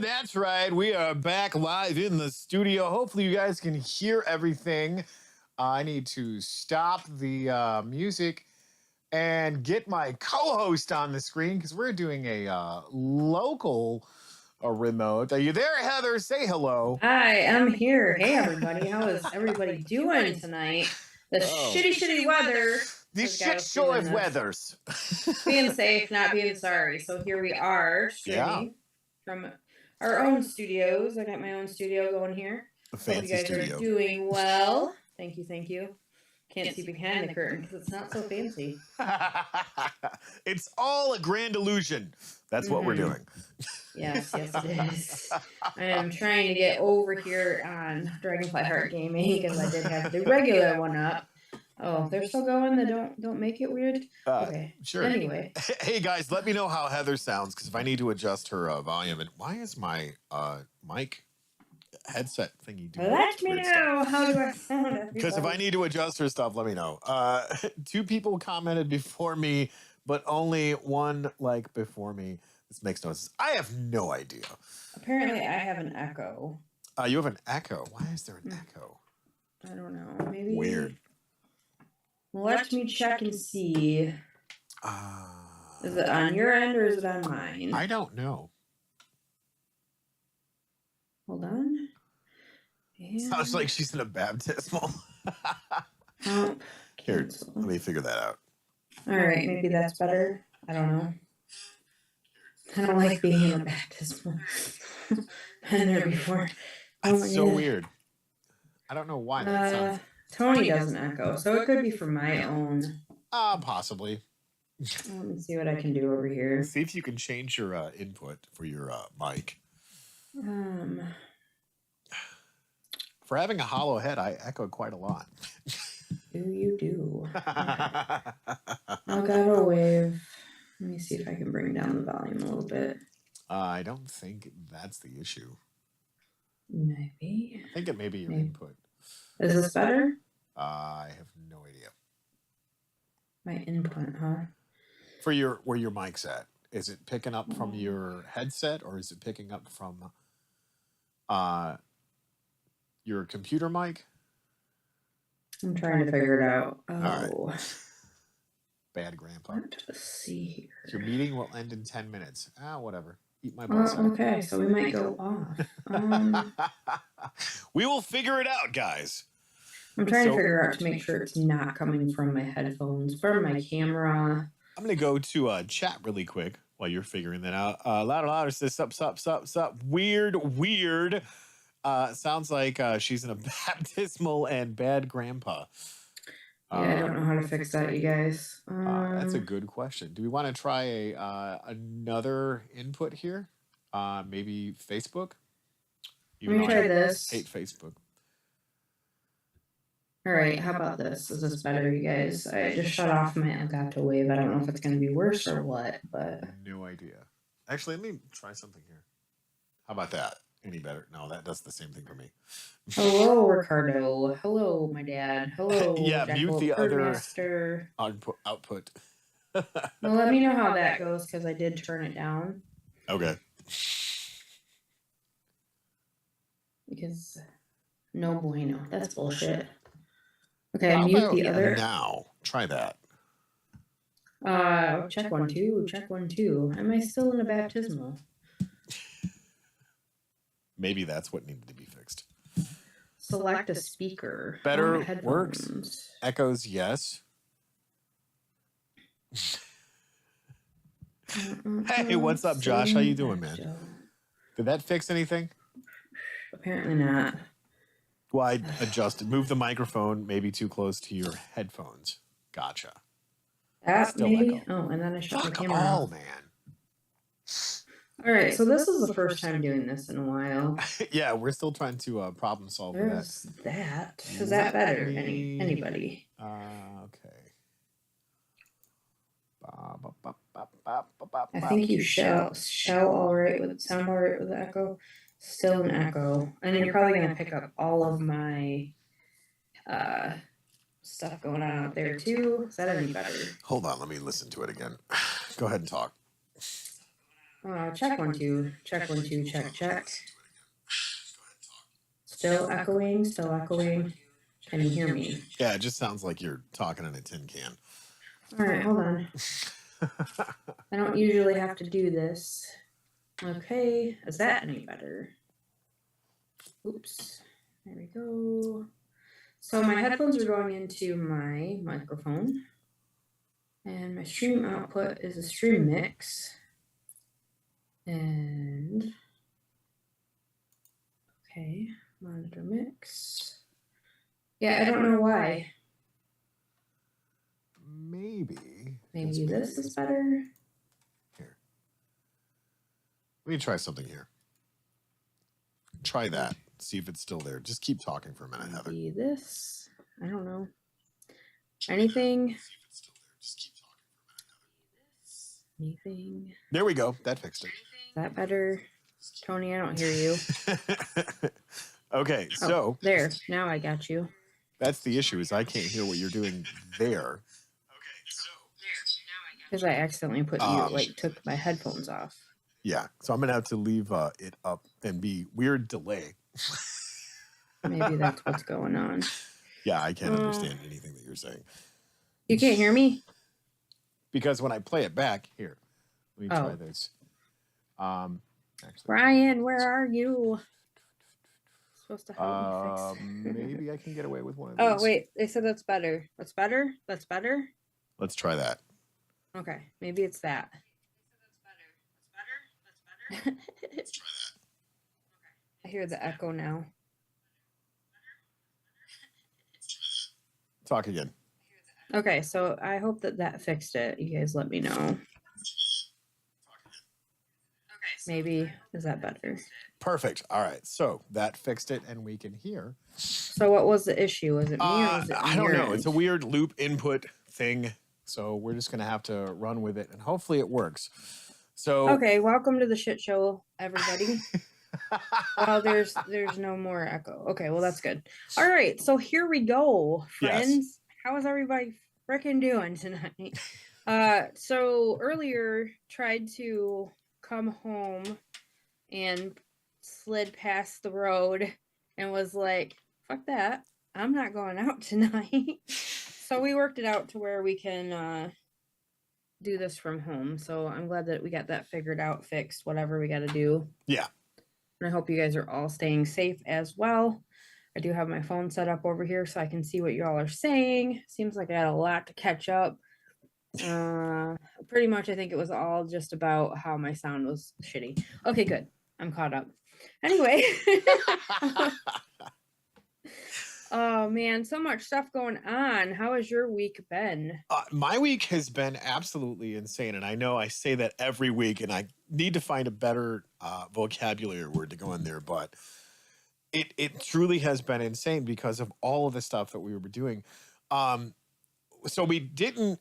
That's right. We are back live in the studio. Hopefully, you guys can hear everything. I need to stop the music and get my co-host on the screen because we're doing a local remote. Are you there, Heather? Say hello. Hi, I'm here. Hey, everybody. How is everybody doing tonight? The shitty weather. The shit show of weathers. Being safe, not being sorry. So here we are streaming from our own studios. I got my own studio going here. Hope you guys are doing well. Thank you. Thank you. Can't see behind the curtain because it's not so fancy. It's all a grand illusion. That's what we're doing. Yes, it is. I am trying to get over here on Dragonfly Heart Gaming because I did have the regular one up. Oh, they're still going? They don't make it weird? Okay. Sure. Anyway. Hey, guys, let me know how Heather sounds because if I need to adjust her volume. And why is my mic headset thingy doing Let me know. How do I sound? Because if I need to adjust her stuff, let me know. 2 people commented before me, but only 1 like before me. This makes no sense. I have no idea. Apparently, I have an echo. You have an echo. Why is there an echo? I don't know. Maybe weird. Let me check and see. Is it on your end or is it on mine? I don't know. Hold on. Sounds like she's in a baptismal. Here, let me figure that out. All right, maybe that's better. I don't know. I don't like being in a baptismal. Been there before. That's so weird. I don't know why that sounds. Tony doesn't echo, so it could be from my own. Possibly. Let me see what I can do over here. See if you can change your input for your mic. For having a hollow head, I echo quite a lot. Do you do? I'll go a wave. Let me see if I can bring down the volume a little bit. I don't think that's the issue. Maybe. I think it may be your input. Is this better? I have no idea. My input, huh? For where your mic's at, is it picking up from your headset or is it picking up from your computer mic? I'm trying to figure it out. Oh. All right. Bad grandpa. Let's see here. Your meeting will end in 10 minutes. Whatever. Eat my butt. Okay, so we might go off. We will figure it out, guys. I'm trying to figure out to make sure it's not coming from my headphones, from my camera. I'm going to go to chat really quick while you're figuring that out. Louder says, sup. Weird. Sounds like she's in a baptismal and bad grandpa. Yeah, I don't know how to fix that, you guys. That's a good question. Do we want to try another input here? Maybe Facebook? Let me try this. Hate Facebook. All right, how about this? Is this better, you guys? I just shut off my Elgato Wave. I don't know if it's going to be worse or what, but... No idea. Actually, let me try something here. How about that? Any better? No, that does the same thing for me. Hello, Ricardo. Hello, my dad. Hello, yeah, mute the other master. output. Well, let me know how that goes, because I did turn it down. Okay. Because no bueno. That's bullshit. Okay, mute the other. Now, try that. Check 1 2. Check 1 2. Am I still in a baptismal? Maybe that's what needed to be fixed. Select a speaker. Better works. Echoes, yes. Hey, what's up, Josh? How you doing, man? Did that fix anything? Apparently not. Well, I adjusted. Move the microphone maybe too close to your headphones. Gotcha. Maybe? Echo. Oh, and then I shut my camera off. Man. All right, so this is the first time doing this in a while. Yeah, we're still trying to problem solve that. Is that better? Anybody? Okay. I think you shout all right with sound all right with the echo. Still an echo, and then you're probably gonna pick up all of my stuff going on out there too. Is that any better? Hold on, let me listen to it again. Go ahead and talk. Check 1 2. Check 1 2. Check. Still echoing. Still echoing. Can you hear me? Yeah, it just sounds like you're talking in a tin can. All right, hold on. I don't usually have to do this. Okay, is that any better? Oops. There we go. So my headphones are going into my microphone. And my stream output is a stream mix. And okay, monitor mix. Yeah, I don't know why. Maybe this is better. Here. Let me try something here. Try that. See if it's still there. Just keep talking for a minute, Heather. Maybe this. I don't know. Anything? Anything? There we go. That fixed it. Is that better? Tony, I don't hear you. Okay, so there. Now I got you. That's the issue, is I can't hear what you're doing there. Because I accidentally put you took my headphones off. Yeah, so I'm gonna have to leave it up and be weird delay. Maybe that's what's going on. Yeah, I can't understand anything that you're saying. You can't hear me? Because when I play it back, here, let me try this. Actually, Brian, where are you? Supposed to help me fix. Maybe I can get away with one of these. Oh wait, they said that's better. That's better. That's better. Let's try that. Okay, maybe it's that. That's better. Let's try that. I hear the echo now. Talk again. Okay, so I hope that fixed it. You guys let me know. Maybe, is that better? Perfect. All right, so that fixed it and we can hear. So what was the issue? Was it me or was it I don't know. It's a weird loop input thing. So we're just going to have to run with it and hopefully it works. So okay, welcome to the shit show, everybody. Well, there's no more echo. Okay, well that's good. All right, so here we go, friends. Yes. How is everybody freaking doing tonight? So earlier tried to come home and slid past the road and was like, fuck that. I'm not going out tonight. So we worked it out to where we can do this from home. So I'm glad that we got that figured out, fixed, whatever we got to do. Yeah. And I hope you guys are all staying safe as well. I do have my phone set up over here so I can see what y'all are saying. Seems like I had a lot to catch up. Pretty much I think it was all just about how my sound was shitty. Okay, good. I'm caught up. Anyway. Oh man, so much stuff going on. How has your week been? My week has been absolutely insane. And I know I say that every week and I need to find a better vocabulary word to go in there, but it truly has been insane because of all of the stuff that we were doing. So we didn't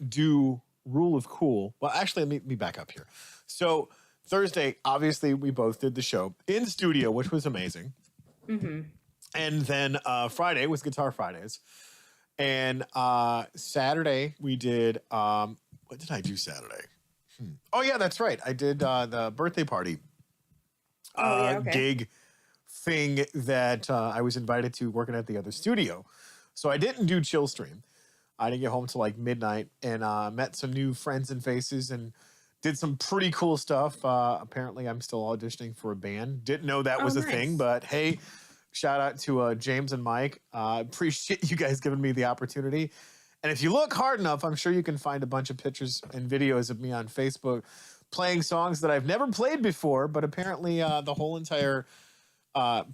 do Rule of Cool. Well, actually, let me back up here. So Thursday, obviously, we both did the show in studio, which was amazing. Mm-hmm. And then Friday was Guitar Fridays. And Saturday, we did, what did I do Saturday? Oh, yeah, that's right. I did the birthday party gig thing that I was invited to working at the other studio. So I didn't do Chill Stream. I didn't get home till like midnight and met some new friends and faces and did some pretty cool stuff. Apparently, I'm still auditioning for a band. Didn't know that was a thing, but hey, shout out to James and Mike. Appreciate you guys giving me the opportunity. And if you look hard enough, I'm sure you can find a bunch of pictures and videos of me on Facebook playing songs that I've never played before, but apparently the whole entire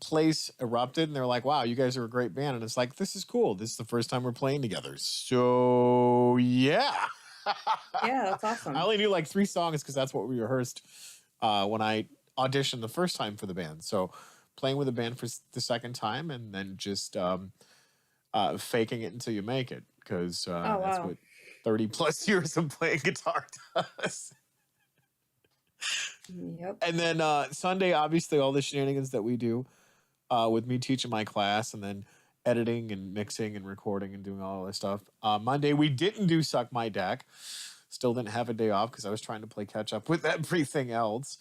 place erupted and they're like, wow, you guys are a great band. And it's like, this is cool. This is the first time we're playing together. So yeah. Yeah, that's awesome. I only knew like 3 songs because that's what we rehearsed when I auditioned the first time for the band. So playing with the band for the second time and then just faking it until you make it because that's what 30 plus years of playing guitar does. Yep. And then Sunday, obviously, all the shenanigans that we do with me teaching my class and then editing and mixing and recording and doing all this stuff. Monday, we didn't do Suck My Deck. Still didn't have a day off because I was trying to play catch up with everything else.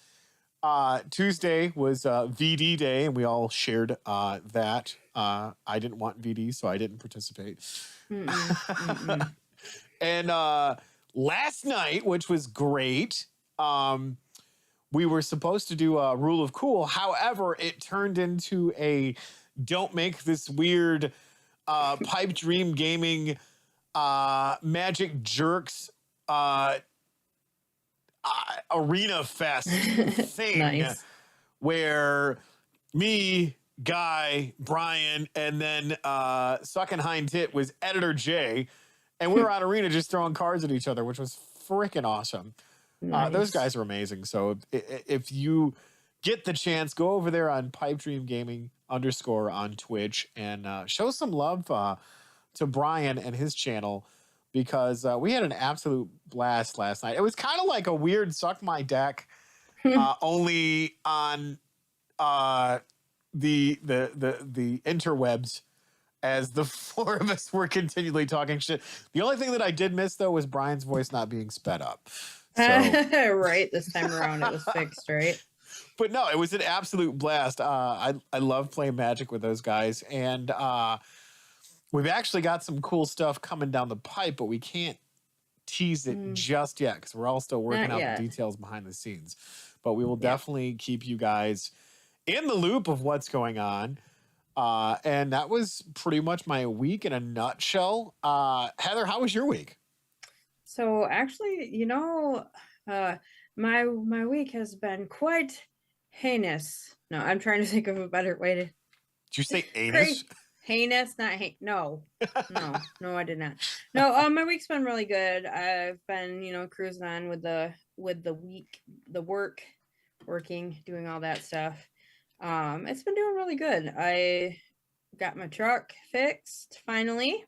Tuesday was VD day, and we all shared that. I didn't want VD, so I didn't participate. And last night, which was great, we were supposed to do a Rule of Cool. However, it turned into a don't make this weird Pipe Dream Gaming Magic Jerks arena fest thing. Nice. Where me, Guy, Brian, and then Suckin' Hind Tit was Editor J, and we were on Arena just throwing cards at each other, which was freaking awesome. Nice. Those guys are amazing. So if you get the chance, go over there on Pipe Dream Gaming _ on Twitch and show some love to Brian and his channel, because we had an absolute blast last night. It was kind of like a weird Suck My Deck, only on the interwebs, as the four of us were continually talking shit. The only thing that I did miss, though, was Brian's voice not being sped up. So. Right, this time around it was fixed, right? But no, it was an absolute blast. I love playing Magic with those guys, and we've actually got some cool stuff coming down the pipe, but we can't tease it just yet because we're all still working out the details behind the scenes. But we will definitely keep you guys in the loop of what's going on. And that was pretty much my week in a nutshell. Heather, how was your week? So actually, you know, my week has been quite heinous. No, I'm trying to think of a better way to. Did you say anus? Heinous, not no, I did not. No, my week's been really good. I've been, you know, cruising on with the working, doing all that stuff. It's been doing really good. I got my truck fixed finally.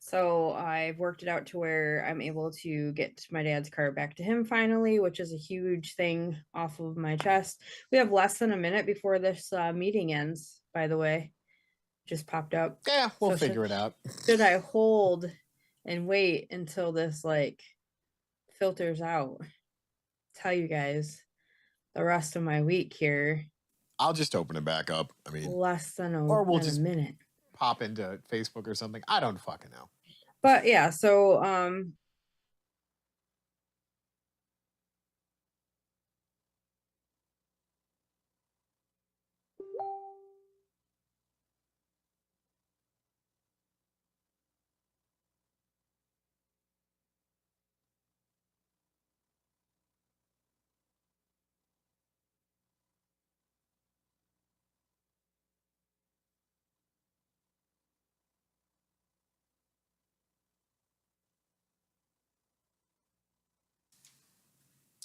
So I've worked it out to where I'm able to get my dad's car back to him finally, which is a huge thing off of my chest. We have less than a minute before this meeting ends, by the way. Just popped up. Yeah, we'll figure it out. Should I hold and wait until this like filters out? Tell you guys the rest of my week here. I'll just open it back up. I mean, less than a minute. Pop into Facebook or something. I don't fucking know. But yeah, so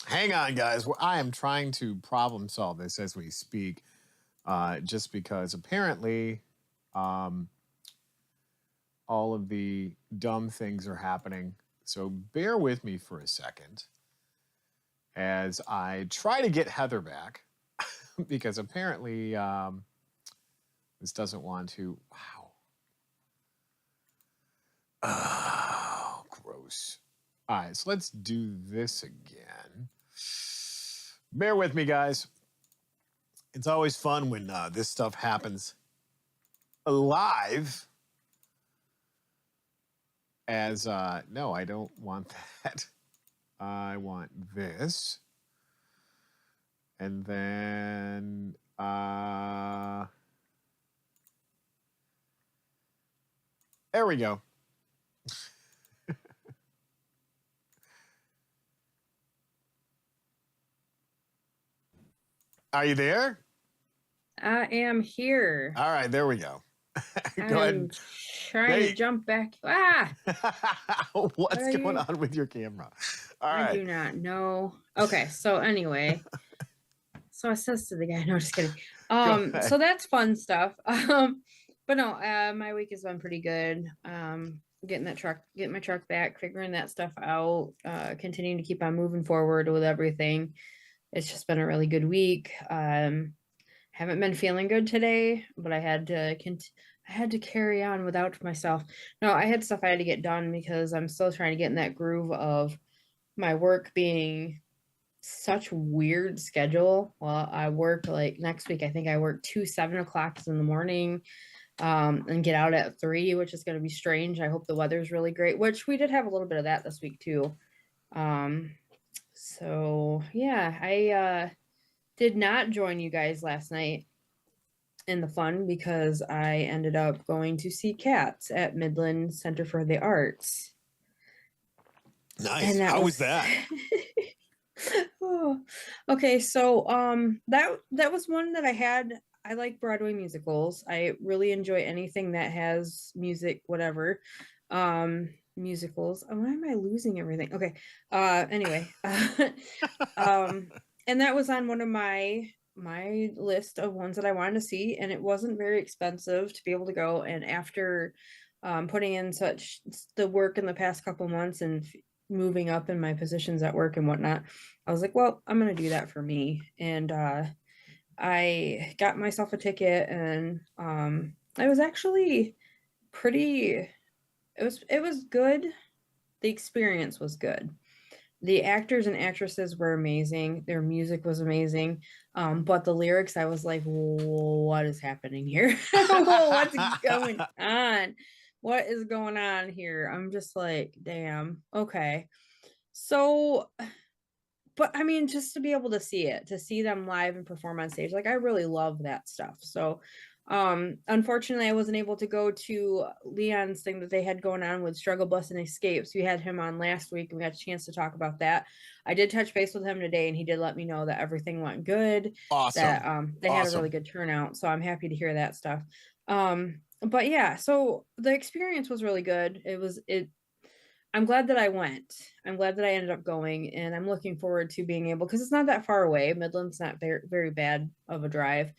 hang on, guys. I am trying to problem solve this as we speak, just because apparently all of the dumb things are happening. So bear with me for a second as I try to get Heather back, because apparently this doesn't want to. Wow. Oh, gross. All right, so let's do this again. Bear with me, guys. It's always fun when this stuff happens live. As, no, I don't want that. I want this. And then, there we go. Are you there? I am here. All right, there we go. Go ahead. Trying to jump back. What's going on with your camera? All right. I do not know. Okay, so anyway. So I says to the guy, no, just kidding. So that's fun stuff. But no, my week has been pretty good. Getting my truck back, figuring that stuff out, continuing to keep on moving forward with everything. It's just been a really good week. Haven't been feeling good today, but I had to carry on without myself. No, I had stuff I had to get done because I'm still trying to get in that groove of my work being such weird schedule. Well, I work like next week. I think I work 2 7 o'clocks in the morning, and get out at 3, which is going to be strange. I hope the weather's really great, which we did have a little bit of that this week too. So yeah, I did not join you guys last night in the fun because I ended up going to see Cats at Midland Center for the Arts. Nice. How was that? Oh, okay, so that was one that I had. I like Broadway musicals. I really enjoy anything that has music, whatever. Musicals. Oh, why am I losing everything? Okay. Anyway. And that was on one of my list of ones that I wanted to see, and it wasn't very expensive to be able to go. And after putting in such the work in the past couple months and moving up in my positions at work and whatnot, I was like, well, I'm gonna do that for me. And I got myself a ticket, and I was actually pretty it was good. The experience was good. The actors and actresses were amazing. Their music was amazing. But the lyrics, I was like, what is happening here? What's going on? What is going on here? I'm just like, damn. Okay. So, but I mean, just to be able to see it, to see them live and perform on stage, like I really love that stuff. So, unfortunately, I wasn't able to go to Leon's thing that they had going on with Struggle Bus and Escapes. We had him on last week and we got a chance to talk about that. I did touch base with him today, and he did let me know that everything went good. Awesome. That they had a really good turnout, so I'm happy to hear that stuff. But yeah, so the experience was really good. I'm glad that I went. I'm glad that I ended up going, and I'm looking forward to being able, because it's not that far away. Midland's not very, very bad of a drive.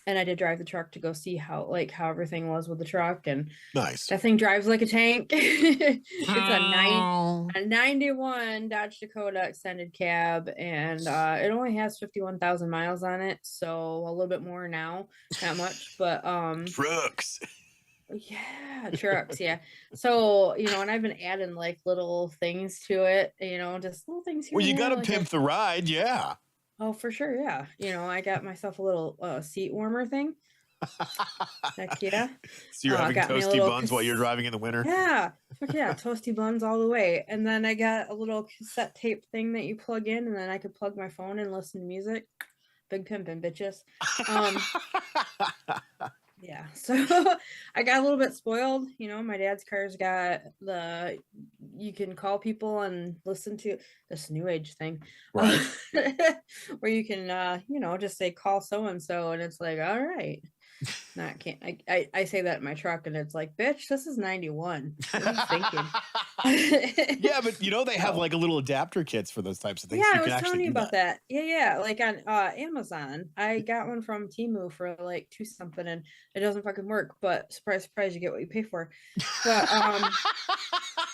And I did drive the truck to go see how everything was with the truck, and nice. That thing drives like a tank. It's a 91 Dodge Dakota extended cab, and it only has 51,000 miles on it, so a little bit more now, not much, but trucks. Yeah, trucks. Yeah. So, and I've been adding like little things to it, just little things here. Well, you got to like pimp the ride. Yeah. Oh, for sure. Yeah. I got myself a little seat warmer thing. Heck yeah. So you're having toasty buns while you're driving in the winter? Yeah. Fuck yeah. Toasty buns all the way. And then I got a little cassette tape thing that you plug in, and then I could plug my phone and listen to music. Big pimpin' bitches. Yeah, so I got a little bit spoiled. My dad's car's got you can call people and listen to this new age thing, right? Where you can, just say call so and so, and it's like, all right. Not can't I say that in my truck, and it's like, bitch, this is 91. What are you thinking? Yeah, but they have like a little adapter kits for those types of things. Yeah, so I was telling you about that. Yeah. Like on Amazon. I got one from Temu for like 2 something, and it doesn't fucking work, but surprise, you get what you pay for. But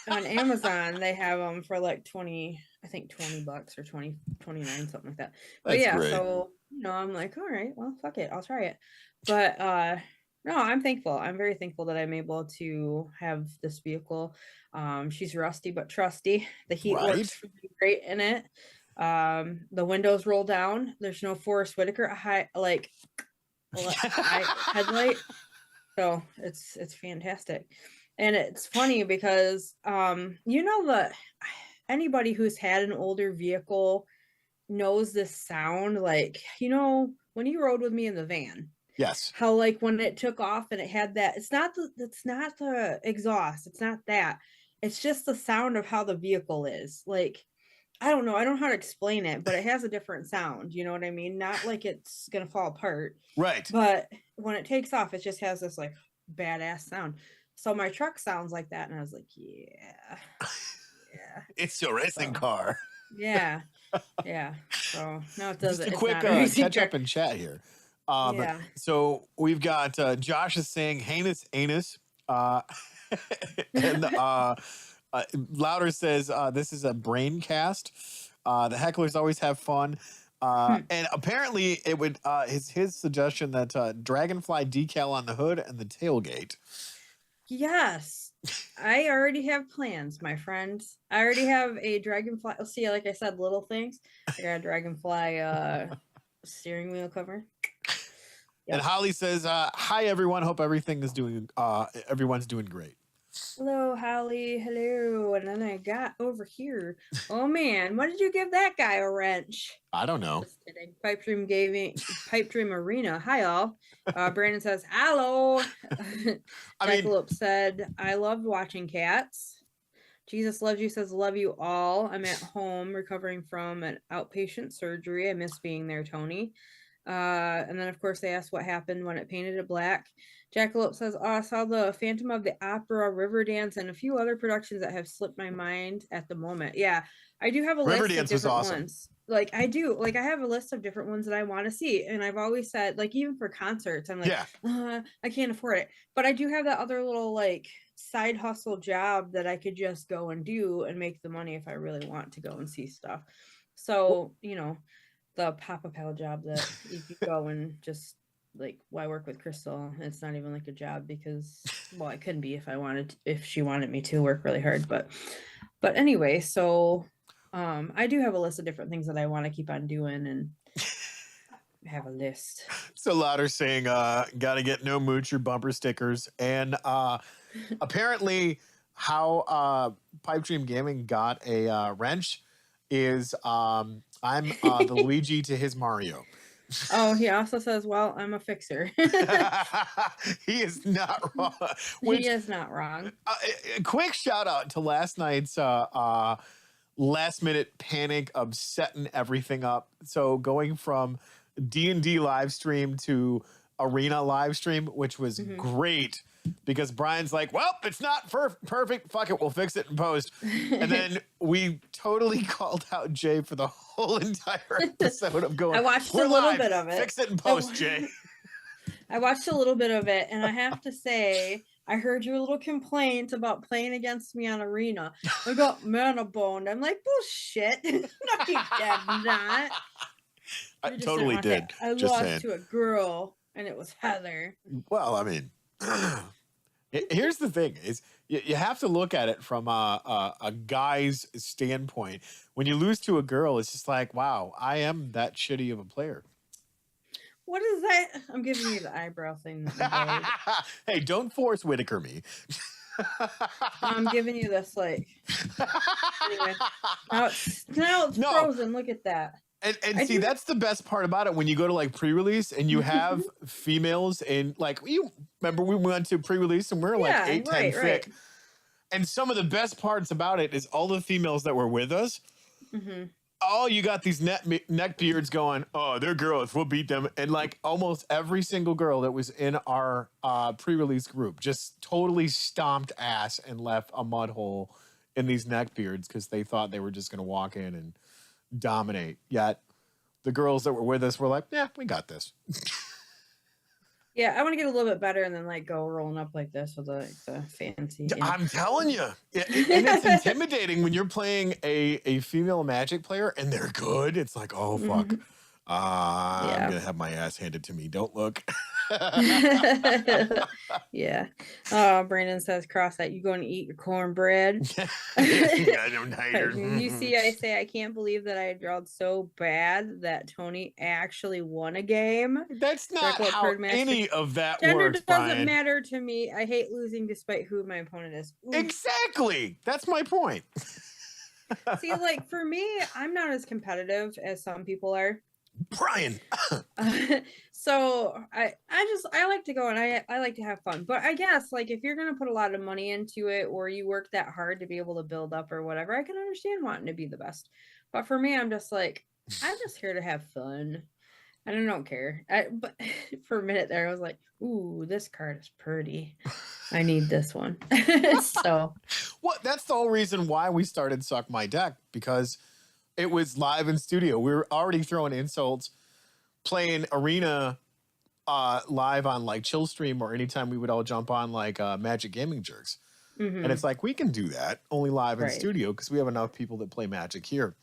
on Amazon, they have them for like 20, I think $20 or 29, something like that. But that's yeah, great. So I'm like, all right, well, fuck it, I'll try it. But no, I'm thankful. I'm very thankful that I'm able to have this vehicle. She's rusty but trusty. The heat works really great in it. The windows roll down. There's no Forrest Whitaker headlight. So it's fantastic. And it's funny because anybody who's had an older vehicle knows this sound, like when you rode with me in the van. Yes. How like when it took off and it had that, it's not the exhaust, it's not that. It's just the sound of how the vehicle is. Like, I don't know how to explain it, but it has a different sound, you know what I mean? Not like it's gonna fall apart. Right. But when it takes off, it just has this like badass sound. So my truck sounds like that, and I was like, yeah. It's your racing car. Yeah. So no, it doesn't. Just a quick catch up and chat here. Yeah. So we've got Josh is saying heinous anus, and Louder says this is a brain cast. The hecklers always have fun, and apparently it would his suggestion that dragonfly decal on the hood and the tailgate. Yes, I already have plans, my friends. I already have a dragonfly. See, like I said, little things. I got a dragonfly steering wheel cover. Yep. And Holly says, "Hi everyone. Hope everyone's doing great." Hello, Holly. Hello. And then I got over here. Oh man, what did you give that guy a wrench? I don't know. Just kidding. Pipe Dream Arena. Hi all. Brandon says, hello. Jackalope said, I loved watching cats. Jesus Loves You says, love you all. I'm at home recovering from an outpatient surgery. I miss being there, Tony. And then, of course, they asked what happened when it painted it black. Jackalope says, oh, I saw the Phantom of the Opera, Riverdance, and a few other productions that have slipped my mind at the moment. Yeah, I do have a list of different ones. Like, I do. Like, I have a list of different ones that I want to see. And I've always said, like, even for concerts, I'm like, I can't afford it. But I do have that other little, like, side hustle job that I could just go and do and make the money if I really want to go and see stuff. So, you know, the Papa Pal job that you could go and just like, why work with Crystal? It's not even like a job because, well, I couldn't be if she wanted me to work really hard. But anyway, so I do have a list of different things that I want to keep on doing and have a list. So Louder saying, gotta get no moocher bumper stickers. And apparently how Pipe Dream Gaming got a wrench is I'm the Luigi to his Mario. Oh, he also says, well, I'm a fixer. He is not wrong. He is not wrong. A quick shout out to last night's last minute panic of setting everything up. So going from D&D live stream to Arena live stream, which was great. Because Brian's like, well, it's not perfect. Fuck it. We'll fix it in post. And then we totally called out Jay for the whole entire episode of going, I watched a little bit of it. Fix it in post, Jay. I watched a little bit of it. And I have to say, I heard your little complaint about playing against me on Arena. I got mana boned. I'm like, bullshit. No, you did not. I totally did. I lost to a girl, and it was Heather. Well, I mean... Here's the thing is you have to look at it from a guy's standpoint. When you lose to a girl, it's just like, wow, I am that shitty of a player. What is that? I'm giving you the eyebrow thing. Hey, don't force Whitaker me. I'm giving you this, like, anyway. Now it's frozen. Look at that. And see, that's the best part about it when you go to like pre-release and you have females in like, you remember we went to pre-release and we were like 8, 10 thick. Right. And some of the best parts about it is all the females that were with us. Oh, you got these neck beards going, oh, they're girls, we'll beat them. And like almost every single girl that was in our pre-release group just totally stomped ass and left a mud hole in these neck beards because they thought they were just going to walk in and dominate. Yet the girls that were with us were like, yeah, we got this. Yeah, I want to get a little bit better and then like go rolling up like this with the fancy. I'm telling you. And it's intimidating when you're playing a female Magic player and they're good. It's like, oh, fuck. I'm going to have my ass handed to me. Don't look. Yeah. Oh, Brandon says, cross that. You going to eat your cornbread? You see, I say, I can't believe that I drawed so bad that Tony actually won a game. That's not how any of that Gender works, doesn't Brian. matter to me. I hate losing despite who my opponent is. Ooh. Exactly. That's my point. See, like, for me, I'm not as competitive as some people are. Brian. So I like to go and I like to have fun, but I guess like if you're gonna put a lot of money into it or you work that hard to be able to build up or whatever, I can understand wanting to be the best. But for me, I'm just like, I'm just here to have fun and I don't care. But for a minute there I was like, ooh, this card is pretty, I need this one. So well, that's the whole reason why we started Suck My Deck, because it was live in studio. We were already throwing insults, playing Arena live on like Chill Stream or anytime we would all jump on like Magic Gaming Jerks. And it's like, we can do that only live in studio because we have enough people that play Magic here.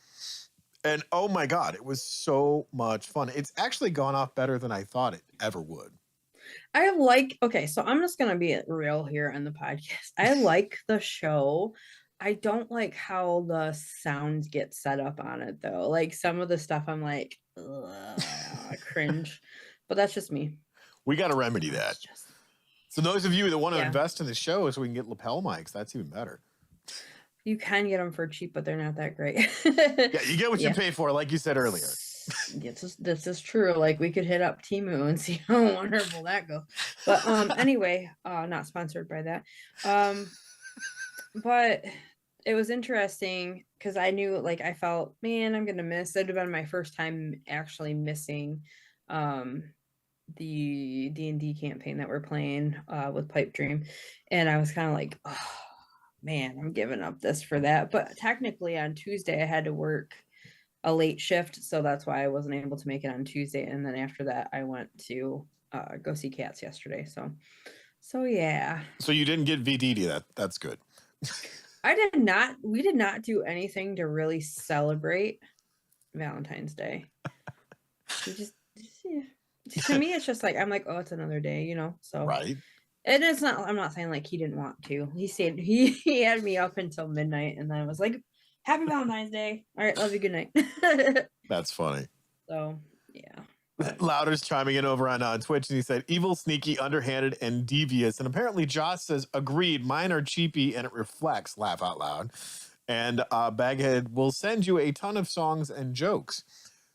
And oh my God, it was so much fun. It's actually gone off better than I thought it ever would. Okay, so I'm just gonna be real here on the podcast. I like the show. I don't like how the sounds get set up on it though. Like some of the stuff I'm like, cringe. But that's just me. We got to remedy that. Just... So those of you that want to invest in the show so we can get lapel mics, that's even better. You can get them for cheap, but they're not that great. Yeah, you get what you pay for, like you said earlier. This is true. Like we could hit up Temu and see how wonderful that goes. But anyway, not sponsored by that. But it was interesting because I knew, like, I felt, man, I'm gonna miss. It'd have been my first time actually missing the D&D campaign that we're playing with Pipe Dream, and I was kind of like, oh man, I'm giving up this for that. But technically on Tuesday I had to work a late shift, so that's why I wasn't able to make it on Tuesday. And then after that I went to go see cats yesterday. So yeah. So you didn't get VDD. That's good. We did not do anything to really celebrate Valentine's Day. We just to me it's just like, I'm like, oh, it's another day, you know. So right. And it's not, I'm not saying like he didn't want to. He said he had me up until midnight, and then I was like, happy Valentine's Day. All right, love you, good night. That's funny. So yeah. Louder's chiming in over on Twitch, and he said, evil, sneaky, underhanded, and devious. And apparently Josh says, agreed, mine are cheapy and it reflects, laugh out loud. And Baghead will send you a ton of songs and jokes.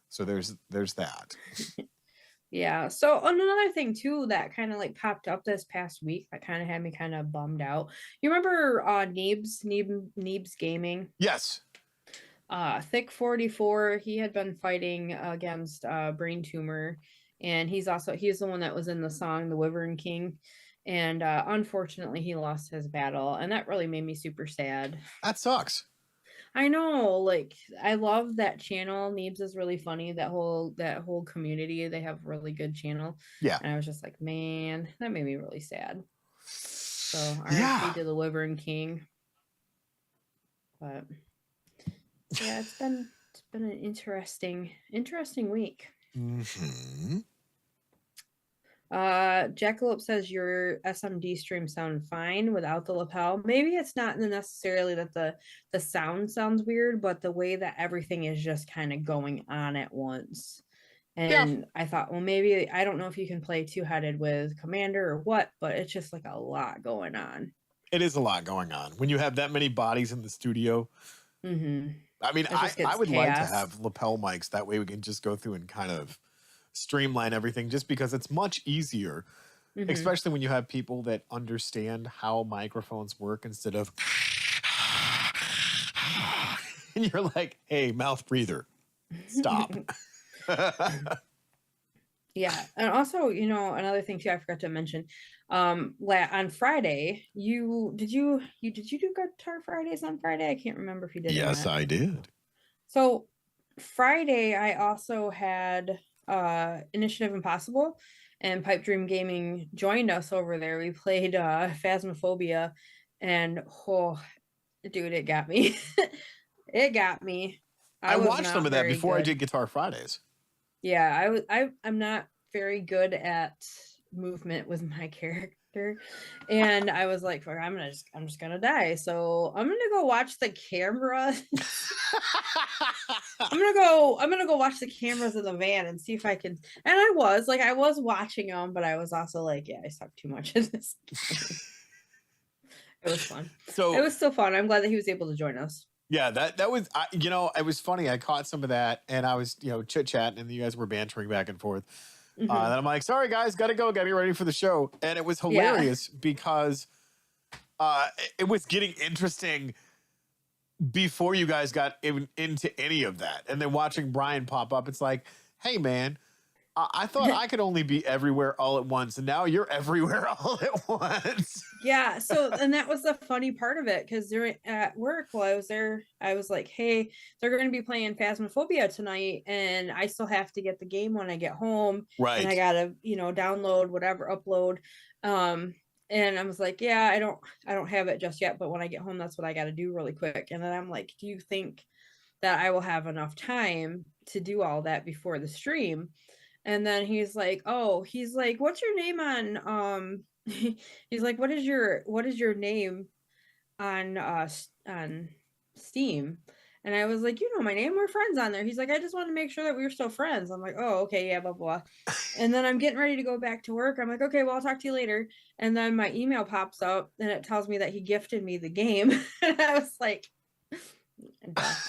So there's that. Yeah. So another thing too that kind of like popped up this past week that kind of had me kind of bummed out. You remember Neebs Gaming? Yes. Thick 44, he had been fighting against brain tumor, and he's the one that was in the song The Wyvern King, and unfortunately he lost his battle, and that really made me super sad. That sucks. I know, like, I love that channel. Neebs is really funny. That whole community, they have really good channel. Yeah. And I was just like, man, that made me really sad. So RIP to the Wyvern King. But yeah, it's been an interesting week. Mm-hmm. Jackalope says your SMD stream sound fine without the lapel. Maybe it's not necessarily that the sound sounds weird, but the way that everything is just kind of going on at once. And I thought, well, maybe, I don't know if you can play two-headed with Commander or what, but it's just like a lot going on. It is a lot going on when you have that many bodies in the studio. Mm-hmm. I mean, I would like to have lapel mics. That way we can just go through and kind of streamline everything, just because it's much easier, especially when you have people that understand how microphones work instead of and you're like, hey, mouth breather, stop. Yeah. And also, you know, another thing too I forgot to mention, on Friday, did you do Guitar Fridays on Friday? I can't remember if you did. Yes, I did. So Friday I also had Initiative Impossible, and Pipe Dream Gaming joined us over there. We played Phasmophobia, and oh dude, it got me. It got me. I watched some of that before I did Guitar Fridays. Yeah, I'm not very good at movement with my character, and I was like, I'm just gonna die, so I'm gonna go watch the camera. I'm gonna go watch the cameras in the van and see if I can. And I was watching them, but I was also like, yeah, I suck too much in this game. It was fun. So it was still fun. I'm glad that he was able to join us. Yeah, that was, you know, it was funny. I caught some of that, and I was, you know, chit-chatting, and you guys were bantering back and forth. And I'm like, sorry, guys, gotta go. Gotta get ready for the show. And it was hilarious because it was getting interesting before you guys got into any of that. And then watching Brian pop up, it's like, hey, man, I thought I could only be everywhere all at once, and now you're everywhere all at once. Yeah. So, and that was the funny part of it, because during at work while I was there, I was like, hey, they're going to be playing Phasmophobia tonight, and I still have to get the game when I get home. Right. And I got to, you know, download, whatever, upload. And I was like, yeah, I don't have it just yet, but when I get home, that's what I got to do really quick. And then I'm like, do you think that I will have enough time to do all that before the stream? And then he's like, what's your name on he's like, what is your name on Steam? And I was like, you know my name, we're friends on there. He's like, I just want to make sure that we were still friends. I'm like, oh, okay, yeah, blah, blah. And then I'm getting ready to go back to work. I'm like, okay, well, I'll talk to you later. And then my email pops up and it tells me that he gifted me the game. And I was like,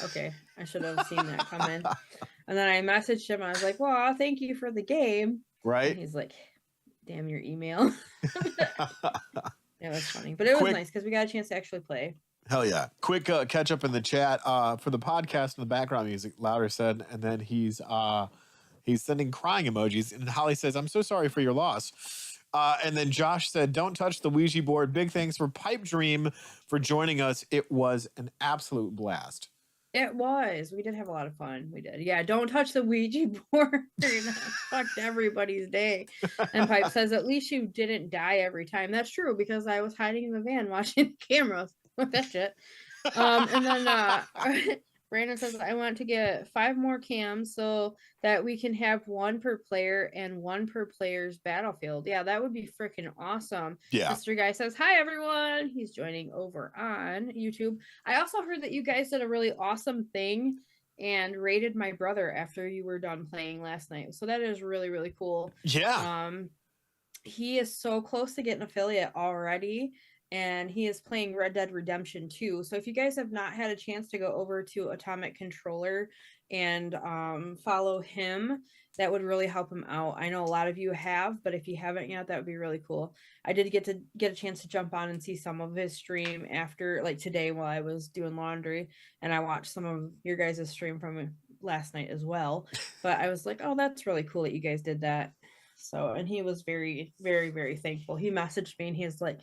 okay, I should have seen that coming. And then I messaged him. I was like, well, thank you for the game. Right. And he's like, damn your email. It was funny, but it was nice because we got a chance to actually play. Hell yeah. Quick catch up in the chat for the podcast and the background music, Louder said, and then he's sending crying emojis, and Holly says, I'm so sorry for your loss. And then Josh said, don't touch the Ouija board. Big thanks for Pipe Dream for joining us. It was an absolute blast. It was. We did have a lot of fun. We did. Yeah, don't touch the Ouija board. Fucked everybody's day. And Pipe says, at least you didn't die every time. That's true, because I was hiding in the van watching the cameras with that shit. And then Brandon says, I want to get 5 more cams so that we can have 1 per player and 1 per player's battlefield. Yeah, that would be freaking awesome. Yeah. Mr. Guy says, hi, everyone. He's joining over on YouTube. I also heard that you guys did a really awesome thing and rated my brother after you were done playing last night. So that is really, really cool. Yeah. He is so close to getting affiliate already. And he is playing Red Dead Redemption 2. So if you guys have not had a chance to go over to Atomic Controller and follow him, that would really help him out. I know a lot of you have, but if you haven't yet, that would be really cool. I did get a chance to jump on and see some of his stream after, like today while I was doing laundry, and I watched some of your guys' stream from last night as well. But I was like, oh, that's really cool that you guys did that. So, and he was very, very, very thankful. He messaged me and he was like,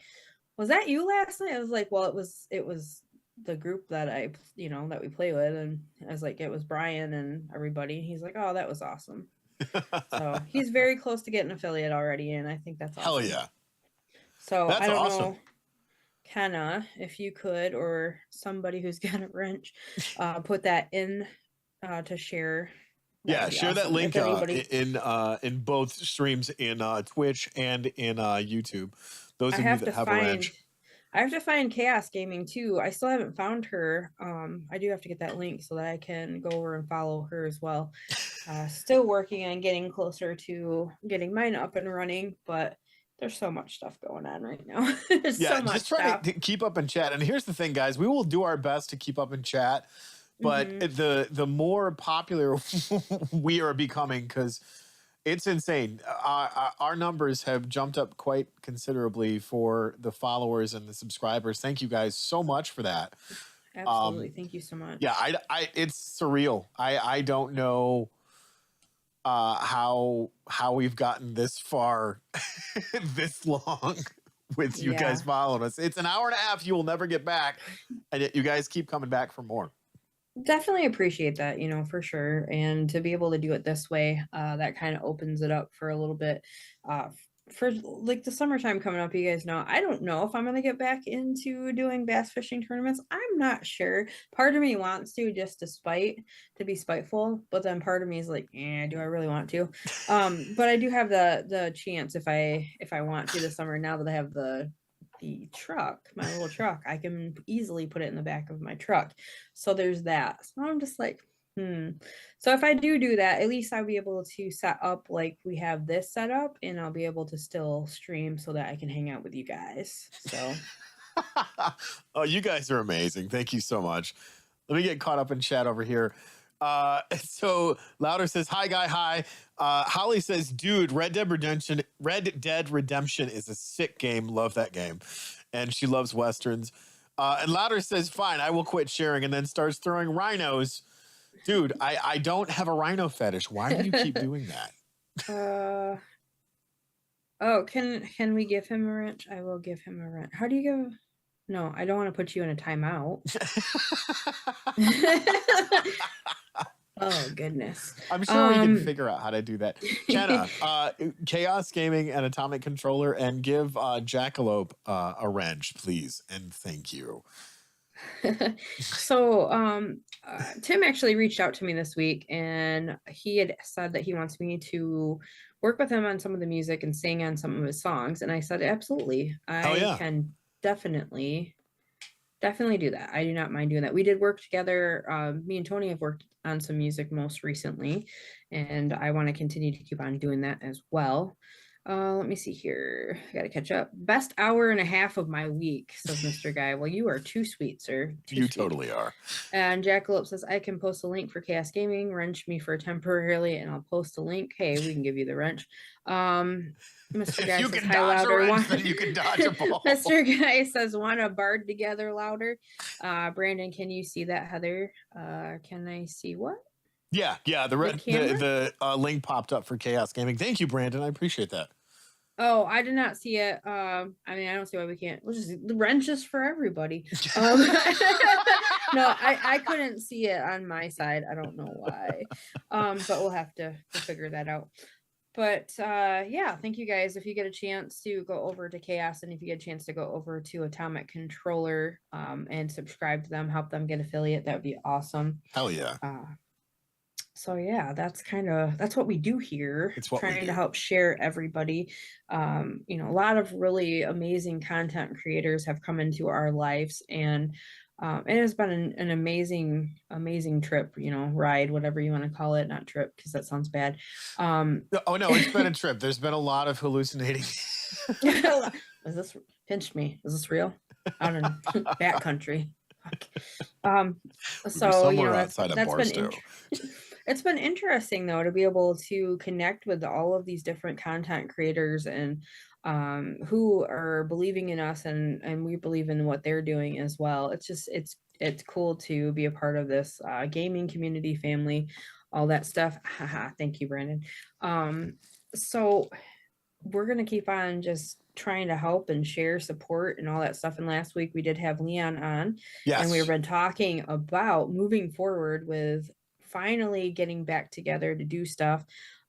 was that you last night? I was like, well, it was the group that that we play with. And I was like, it was Brian and everybody. He's like, oh, that was awesome. So he's very close to getting affiliate already. And I think that's awesome. Hell yeah. So that's I don't know, Kenna, if you could, or somebody who's got a wrench, put that in to share. Yeah, share that link in both streams, in Twitch and in YouTube. Those of you that have a wrench. I have to find Chaos Gaming too. I still haven't found her. I do have to get that link so that I can go over and follow her as well. Still working on getting closer to getting mine up and running, but there's so much stuff going on right now. There's so much just try to keep up in chat. And here's the thing, guys, we will do our best to keep up in chat, but the more popular we are becoming, because it's insane. Our numbers have jumped up quite considerably for the followers and the subscribers. Thank you guys so much for that. Absolutely. Thank you so much. Yeah, it's surreal. I don't know how we've gotten this far this long with you guys following us. It's an hour and a half you will never get back, and yet you guys keep coming back for more. Definitely appreciate that, for sure. And to be able to do it this way, that kind of opens it up for a little bit. For like the summertime coming up, you guys know, I don't know if I'm going to get back into doing bass fishing tournaments. I'm not sure. Part of me wants to, just to be spiteful, but then part of me is like, do I really want to? But I do have the chance if I want to this summer, now that I have the truck, my little truck, I can easily put it in the back of my truck. So there's that. So I'm just like, So if I do that, at least I'll be able to set up like we have this set up, and I'll be able to still stream so that I can hang out with you guys. So oh, you guys are amazing. Thank you so much. Let me get caught up in chat over here. So Louder says, hi guy, hi. Holly says, dude, Red Dead Redemption is a sick game. Love that game. And she loves Westerns. And Louder says, fine, I will quit sharing, and then starts throwing rhinos. Dude, I don't have a rhino fetish. Why do you keep doing that? Oh, can we give him a wrench? I will give him a wrench. How do you give? No, I don't want to put you in a timeout. Oh, goodness. I'm sure we can figure out how to do that. Kenna, Chaos Gaming and Atomic Controller, and give Jackalope a wrench, please. And thank you. So, Tim actually reached out to me this week, and he had said that he wants me to work with him on some of the music and sing on some of his songs. And I said, absolutely, I can definitely do that. I do not mind doing that. We did work together. Me and Tony have worked on some music most recently, and I want to continue to keep on doing that as well. Let me see here. I got to catch up. Best hour and a half of my week, says Mr. Guy. Well, you are too sweet, sir. You totally are. And Jackalope says, I can post a link for Chaos Gaming. Wrench me for temporarily, and I'll post a link. Hey, we can give you the wrench. Mr. Guy says, hi, louder. You can dodge a ball. Mr. Guy says, want a bard together louder. Brandon, can you see that, Heather? Can I see what? Yeah. The link popped up for Chaos Gaming. Thank you, Brandon. I appreciate that. Oh, I did not see it. I mean, I don't see why we can't. We'll just the wrenches for everybody. No, I couldn't see it on my side. I don't know why. But we'll have to figure that out. But yeah, thank you guys. If you get a chance to go over to Chaos, and if you get a chance to go over to Atomic Controller and subscribe to them, help them get affiliate, that would be awesome. Hell yeah. So yeah, that's what we do here. It's what trying to help share everybody. A lot of really amazing content creators have come into our lives, and it has been an amazing trip, ride, whatever you want to call it. Not trip, because that sounds bad. Oh no, it's been a trip. There's been a lot of hallucinating. Is this pinched me? Is this real? I don't know. Bat country. So that's been it's been interesting though to be able to connect with all of these different content creators and who are believing in us, and we believe in what they're doing as well. It's cool to be a part of this gaming community, family, all that stuff. Haha, thank you, Brandon. So we're gonna keep on just trying to help and share, support, and all that stuff. And last week we did have Leon on, and we've been talking about moving forward with finally getting back together to do stuff.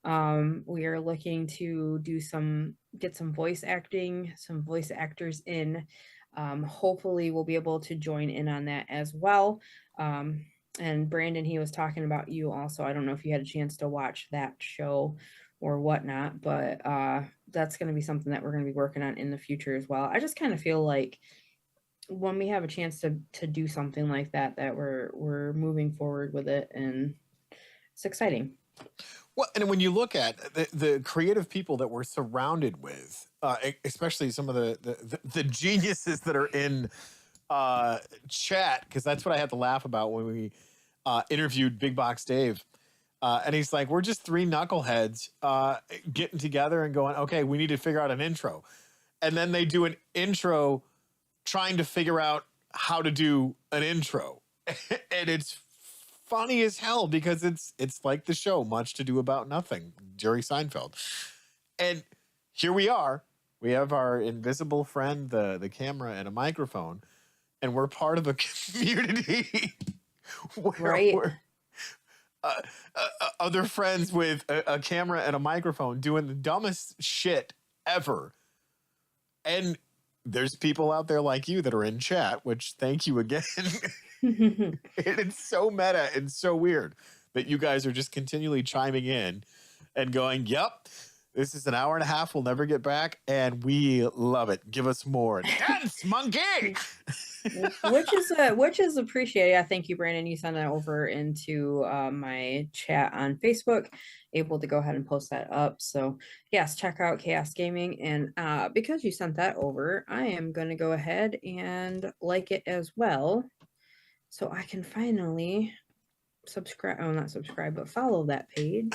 We are looking to get some voice actors in. Hopefully we'll be able to join in on that as well. And Brandon, he was talking about you also. I don't know if you had a chance to watch that show or whatnot, but that's going to be something that we're going to be working on in the future as well. I just kind of feel like when we have a chance to do something like that we're moving forward with it, and it's exciting. Well, and when you look at the creative people that we're surrounded with, especially some of the geniuses that are in chat, because that's what I had to laugh about when we interviewed Big Box Dave. And he's like, we're just three knuckleheads getting together and going, okay, we need to figure out an intro. And then they do an intro trying to figure out how to do an intro. And it's funny as hell because it's like the show Much to Do About Nothing, Jerry Seinfeld. And here we are. We have our invisible friend, the camera, and a microphone. And we're part of a community where we're other friends with a camera and a microphone doing the dumbest shit ever. And there's people out there like you that are in chat, which thank you again. It's so meta and so weird that you guys are just continually chiming in and going, yep, this is an hour and a half. We'll never get back. And we love it. Give us more. Dance, monkey! which is appreciated. Yeah, thank you, Brandon. You sent that over into my chat on Facebook. Able to go ahead and post that up. So yes, check out Chaos Gaming. And because you sent that over, I am going to go ahead and like it as well, so I can finally subscribe. Oh, not subscribe, but follow that page.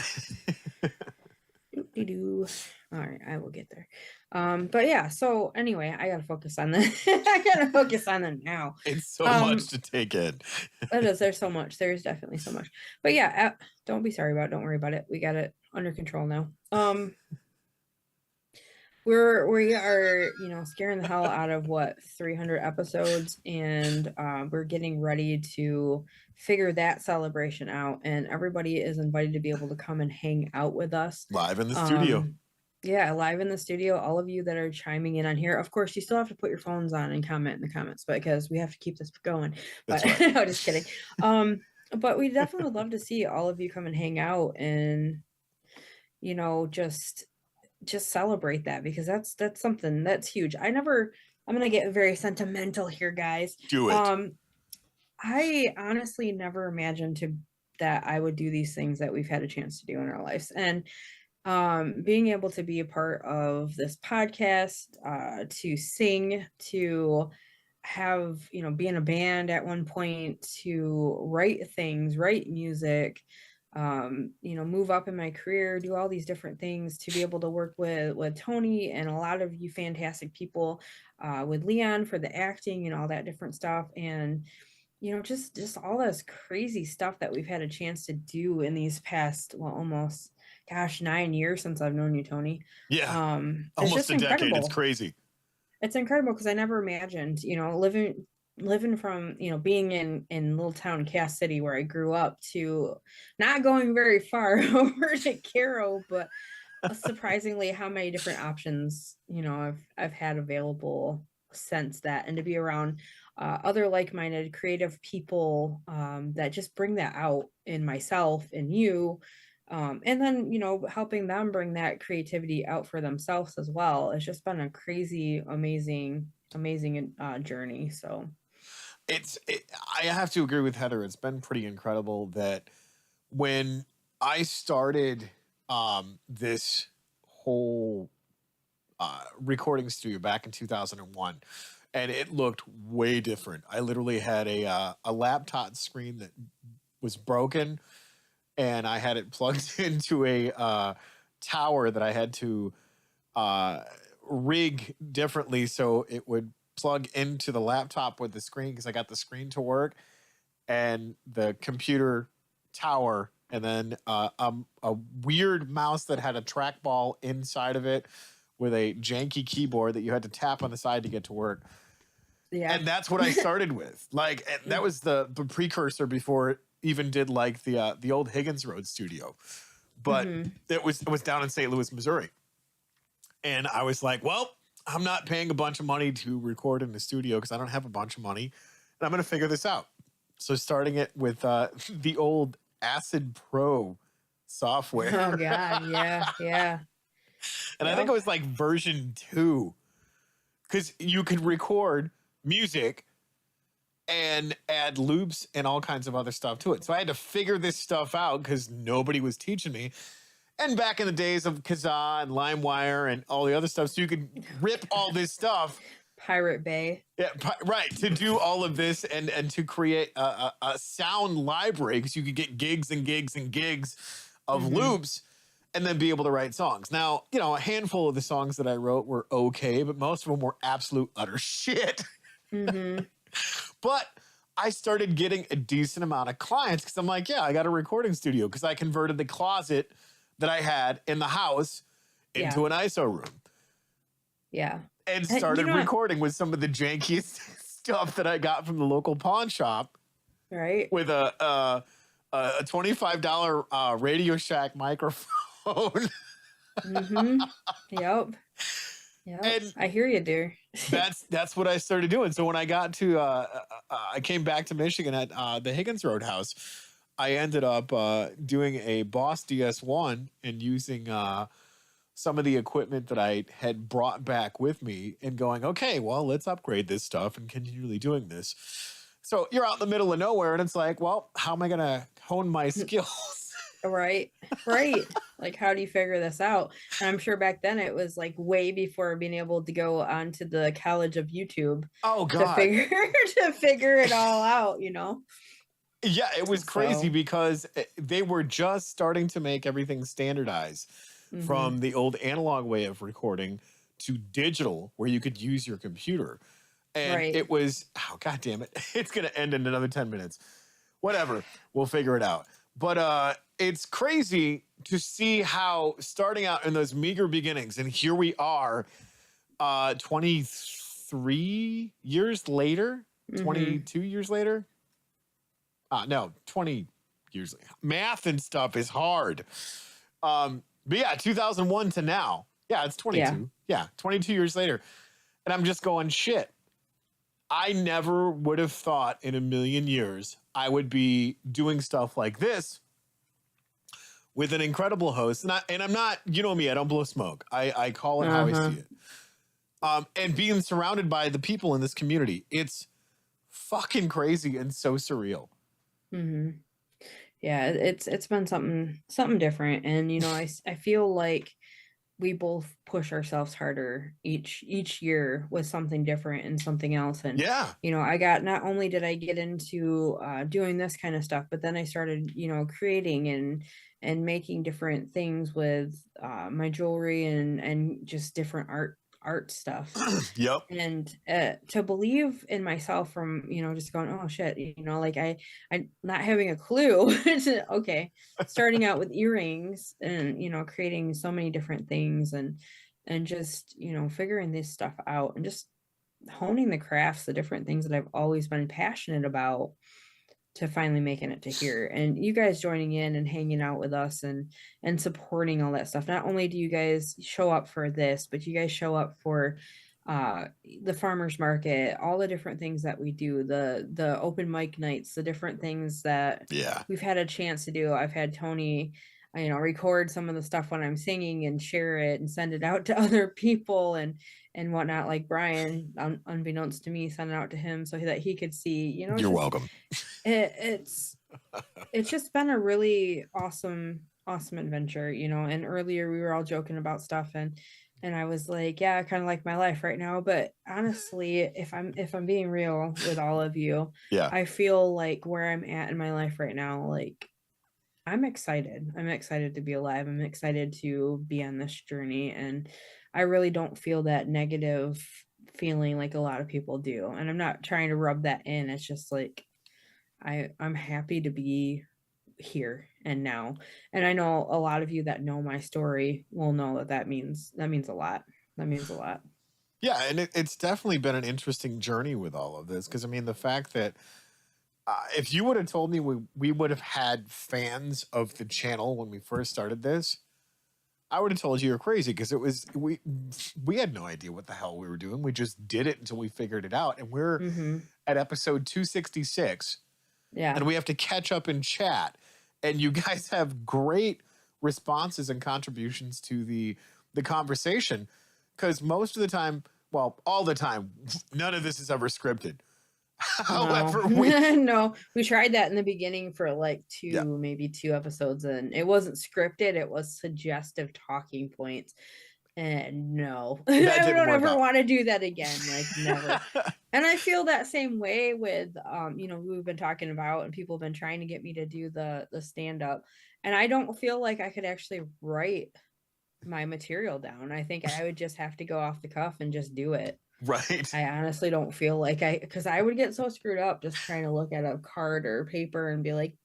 All right, I will get there. But yeah, so anyway, I gotta focus on that. I gotta focus on that now. It's so much to take in. It is. There's so much. There's definitely so much. But yeah, don't be sorry about it. Don't worry about it. We got it under control now. We are, scaring the hell out of 300 episodes, and we're getting ready to figure that celebration out, and everybody is invited to be able to come and hang out with us live in the studio. Yeah, live in the studio, all of you that are chiming in on here. Of course, you still have to put your phones on and comment in the comments, because we have to keep this going. But That's right. no, just kidding. But we definitely would love to see all of you come and hang out and, you know, just celebrate that, because that's something that's huge. I'm gonna get very sentimental here, guys. Do it. I honestly never imagined that I would do these things that we've had a chance to do in our lives. And being able to be a part of this podcast, to sing, to have, you know, be in a band at one point, to write things, write music, you know, move up in my career, do all these different things, to be able to work with Tony and a lot of you fantastic people, with Leon for the acting and all that different stuff. And, you know, just all this crazy stuff that we've had a chance to do in these past, well, almost, gosh, 9 years since I've known you, Tony. Yeah. It's Almost just a decade. incredible. It's crazy. It's incredible, because I never imagined, you know, living from, you know, being in little town Cass City where I grew up, to not going very far over to Caro, but surprisingly how many different options, you know, I've had available since that, and to be around other like-minded creative people, that just bring that out in myself and you, and then, you know, helping them bring that creativity out for themselves as well. It's just been a crazy, amazing journey. So I have to agree with Heather. It's been pretty incredible that when I started this whole recording studio back in 2001, and it looked way different. I literally had a laptop screen that was broken, and I had it plugged into a tower that I had to rig differently so it would plug into the laptop with the screen, because I got the screen to work and the computer tower, and then a weird mouse that had a trackball inside of it with a janky keyboard that you had to tap on the side to get to work. Yeah. And that's what I started with. Like, and that was the precursor before it even did like the old Higgins Road studio. But it was down in St. Louis, Missouri. And I was like, well, I'm not paying a bunch of money to record in the studio because I don't have a bunch of money, and I'm going to figure this out. So starting it with the old Acid Pro software. Oh God, yeah. And I think it was like version 2, because you could record music and add loops and all kinds of other stuff to it. So I had to figure this stuff out because nobody was teaching me. And back in the days of Kazaa and LimeWire and all the other stuff, so you could rip all this stuff. Pirate Bay. Yeah, right. To do all of this and to create a sound library, because you could get gigs and gigs and gigs of loops and then be able to write songs. Now, you know, a handful of the songs that I wrote were okay, but most of them were absolute utter shit. But I started getting a decent amount of clients because I'm like, yeah, I got a recording studio, because I converted the closet that I had in the house into an ISO room. Yeah. And started recording with some of the jankiest stuff that I got from the local pawn shop. Right. With a $25 Radio Shack microphone. Yep. And I hear you, dear. that's what I started doing. So when I got to I came back to Michigan at the Higgins Roadhouse, I ended up doing a Boss DS1 and using some of the equipment that I had brought back with me and going, okay, well, let's upgrade this stuff and continually doing this. So you're out in the middle of nowhere and it's like, well, how am I going to hone my skills? Right. Like, how do you figure this out? And I'm sure back then it was like way before being able to go onto the college of YouTube. Oh God. To figure it all out, you know? Yeah, it was crazy because they were just starting to make everything standardized from the old analog way of recording to digital, where you could use your computer. And it was, oh, God damn it. It's going to end in another 10 minutes. Whatever. We'll figure it out. But it's crazy to see how starting out in those meager beginnings, and here we are 23 years later, 22 years later. No, 20 years later. Math and stuff is hard. But yeah, 2001 to now, Yeah, it's 22. Yeah, 22 years later. And I'm just going, shit. I never would have thought in a million years I would be doing stuff like this with an incredible host. And I'm not, you know me, I don't blow smoke. I call it how I see it. And being surrounded by the people in this community, it's fucking crazy and so surreal. Mm-hmm. Yeah, it's been something different, and I feel like we both push ourselves harder each year with something different and something else. And yeah, I got, not only did I get into doing this kind of stuff, but then I started creating and making different things with my jewelry and just different art stuff. yep. And to believe in myself from just going, oh shit, like I not having a clue. Okay, starting out with earrings and creating so many different things and just figuring this stuff out and just honing the crafts, the different things that I've always been passionate about, to finally making it to here. And you guys joining in and hanging out with us and supporting all that stuff. Not only do you guys show up for this, but you guys show up for the farmers market, all the different things that we do, the open mic nights, the different things that we've had a chance to do. I've had Tony record some of the stuff when I'm singing and share it and send it out to other people and whatnot, like Brian, unbeknownst to me, send it out to him so that he could see. You're welcome. It's just been a really awesome adventure. And earlier we were all joking about stuff, and I was like, yeah, I kind of like my life right now. But honestly, if I'm being real with all of you, I feel like where I'm at in my life right now, like I'm excited to be alive. I'm excited to be on this journey, and I really don't feel that negative feeling like a lot of people do. And I'm not trying to rub that in. It's just like I'm happy to be here and now. And I know a lot of you that know my story will know that means a lot. That means a lot. Yeah, and it's definitely been an interesting journey with all of this, because I mean, the fact that if you would have told me we would have had fans of the channel when we first started this, I would have told you you're crazy, because we had no idea what the hell we were doing. We just did it until we figured it out, and we're at episode 266. Yeah, and we have to catch up in chat, and you guys have great responses and contributions to the conversation, because most of the time, well, all the time, none of this is ever scripted. However, we tried that in the beginning for like maybe two episodes, and it wasn't scripted. It was suggestive talking points. And no, I don't ever want to do that again. Like, never. And I feel that same way with, we've been talking about, and people have been trying to get me to do the stand up. And I don't feel like I could actually write my material down. I think I would just have to go off the cuff and just do it. Right. I honestly don't feel like because I would get so screwed up just trying to look at a card or paper and be like,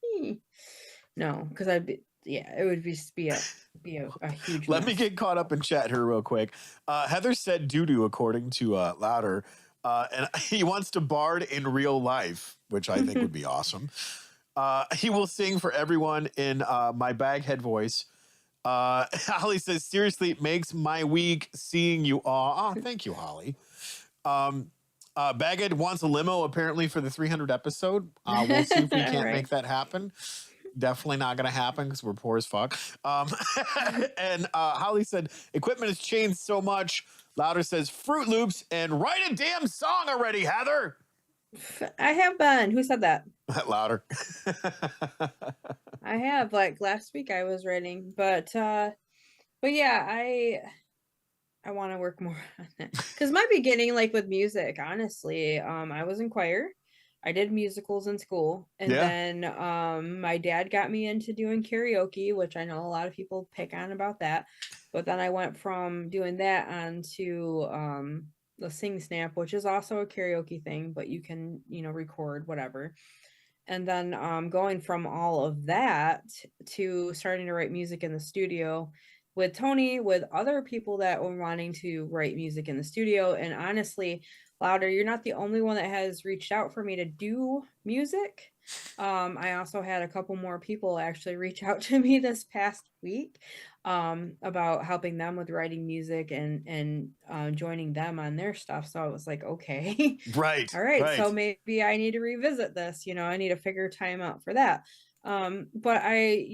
no, because it would be a huge Let mess. me get caught up in chat here real quick. Heather said doo-doo, according to Louder, and he wants to bard in real life, which I think would be awesome. He will sing for everyone in my baghead voice. Holly says, seriously, it makes my week seeing you all. Oh, thank you, Holly. Baghead wants a limo apparently for the 300 episode. We'll see if we can't make that happen. Definitely not going to happen because we're poor as fuck. And Holly said, equipment has changed so much. Louder says, Fruit Loops, and write a damn song already, Heather. I have been. Who said that? Louder. I have, like last week I was writing, but yeah, I want to work more on it, because my beginning, like with music, honestly, I was in choir. I did musicals in school, and then my dad got me into doing karaoke, which I know a lot of people pick on about that, but then I went from doing that on to the Sing Snap, which is also a karaoke thing, but you can record whatever. And then going from all of that to starting to write music in the studio with Tony, with other people that were wanting to write music in the studio. And honestly, Louder, you're not the only one that has reached out for me to do music. I also had a couple more people actually reach out to me this past week. about helping them with writing music and joining them on their stuff. So I was like, okay, Right. all right, so Right. maybe I need to revisit this. I need to figure time out for that. But I,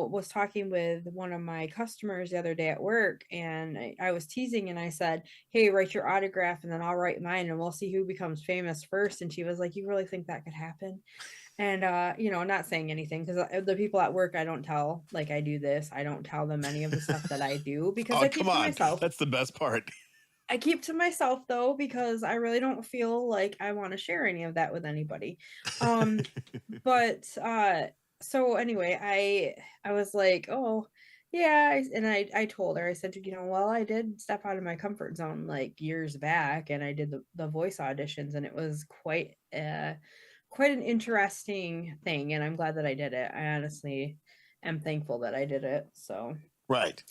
was talking with one of my customers the other day at work, and I was teasing and I said, hey, write your autograph and then I'll write mine and we'll see who becomes famous first. And she was like, you really think that could happen? And not saying anything, because the people at work, I don't tell, like, I do this. I don't tell them any of the stuff that I do, because Oh, I come keep to on. myself. That's the best part. I keep to myself though, because I really don't feel like I want to share any of that with anybody. But so anyway, I was like, oh yeah, and I told her, I said, well, I did step out of my comfort zone like years back, and I did the voice auditions, and it was quite an interesting thing, and I'm glad that I did it. I honestly am thankful that I did it. Right.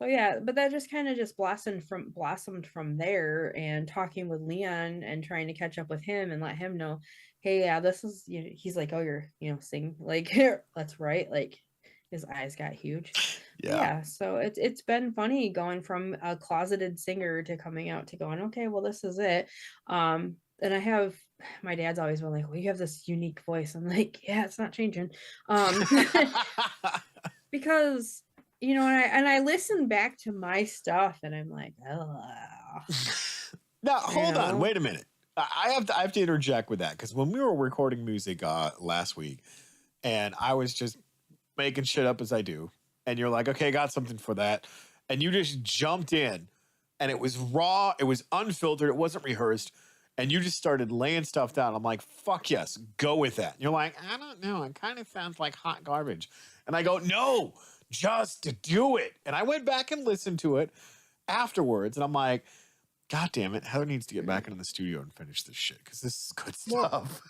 So yeah, but that just kind of just blossomed from there, and talking with Leon and trying to catch up with him and let him know, hey, yeah, this is, he's like, oh, you're, sing, like, that's right, like, his eyes got huge. Yeah, so it's been funny going from a closeted singer to coming out to going, okay, well, this is it. And I have, my dad's always been like, well, you have this unique voice. I'm like, yeah, it's not changing. Because and I listen back to my stuff and I'm like, oh. Now, hold on, wait a minute. I have to interject with that, because when we were recording music last week, and I was just making shit up as I do, and you're like, okay, I got something for that, and you just jumped in, and it was raw, it was unfiltered, it wasn't rehearsed, and you just started laying stuff down. I'm like, fuck yes, go with that. And you're like, I don't know, it kind of sounds like hot garbage. And I go, no, just do it. And I went back and listened to it afterwards, and I'm like, God damn it, Heather needs to get back into the studio and finish this shit, because this is good stuff.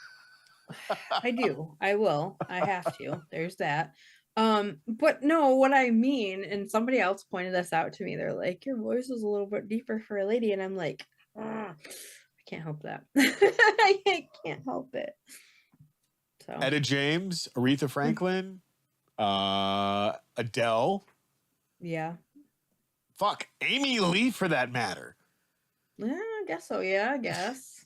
I do. I will. I have to. There's that. But no, what I mean, and somebody else pointed this out to me. They're like, your voice is a little bit deeper for a lady. And I'm like, I can't help that. I can't help it. So Etta James, Aretha Franklin, Adele. Yeah. Fuck, Amy Lee, for that matter. Yeah, I guess so. Yeah, I guess.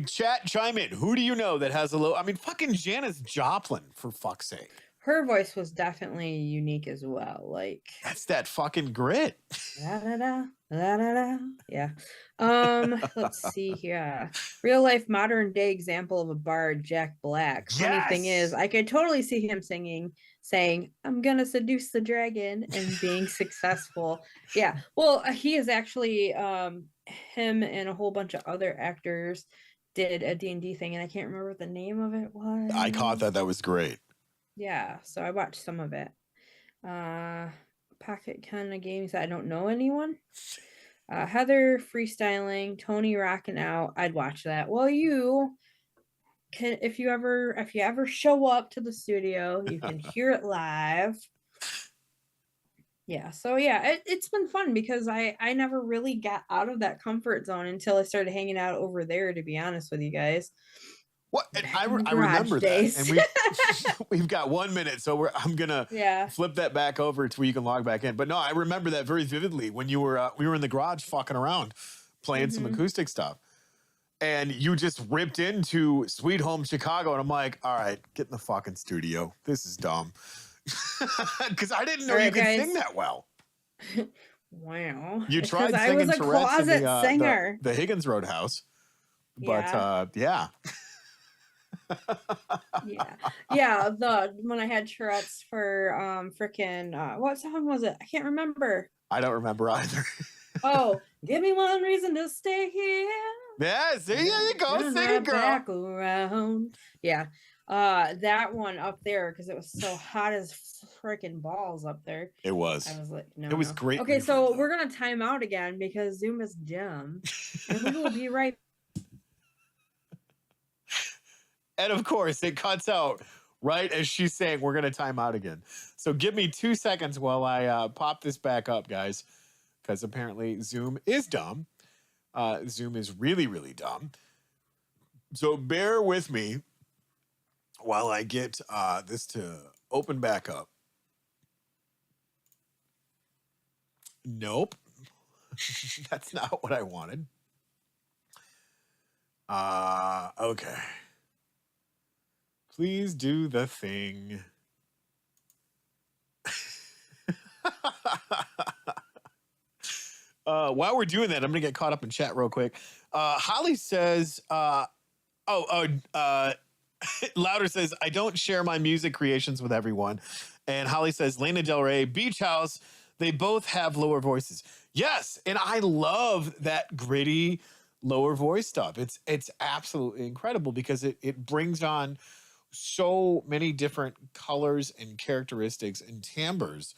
Chat, chime in. Who do you know that has a low? I mean, fucking Janis Joplin, for fuck's sake. Her voice was definitely unique as well. Like, that's that fucking grit. Da, da, da, da, da, da. Yeah. Let's see here. Real life modern day example of a bard, Jack Black. Yes! Funny thing is, I could totally see him saying, I'm gonna seduce the dragon, and being successful. Yeah. Well, he is actually him and a whole bunch of other actors did a D&D thing, and I can't remember what the name of it was. I caught that. That was great. Yeah, so I watched some of it. Pocket kind of games. I don't know anyone. Heather freestyling, Tony rocking out. I'd watch that. Well, you can, if you ever show up to the studio, you can hear it live. Yeah, so yeah, it's been fun, because I never really got out of that comfort zone until I started hanging out over there, to be honest with you guys. What? I remember days. That. And we've got 1 minute, so I'm gonna flip that back over to where you can log back in. But no, I remember that very vividly when you were we were in the garage fucking around, playing some acoustic stuff, and you just ripped into Sweet Home Chicago, and I'm like, all right, get in the fucking studio. This is dumb, because I didn't know you could sing that well. Wow. You tried singing I was a closet singer. The Higgins Roadhouse, but yeah. yeah, when I had Tourette's for freaking what song was it? I can't remember. I don't remember either. Oh, give me one reason to stay here. Yeah, see, there you go, sing it, girl. Back around. Yeah, that one up there, because it was so hot as freaking balls up there. It was. I was like, no, it was great. Okay, so we're gonna time out again because Zoom is dumb, and we will be right. And of course, it cuts out right as she's saying we're going to time out again. So give me 2 seconds while I pop this back up, guys, because apparently Zoom is dumb. Zoom is really, really dumb. So bear with me while I get this to open back up. Nope. That's not what I wanted. Okay. Please do the thing. While we're doing that, I'm gonna get caught up in chat real quick. Holly says, Louder says, I don't share my music creations with everyone. And Holly says, Lana Del Rey, Beach House, they both have lower voices. Yes, and I love that gritty lower voice stuff. It's absolutely incredible because it brings on so many different colors and characteristics and timbres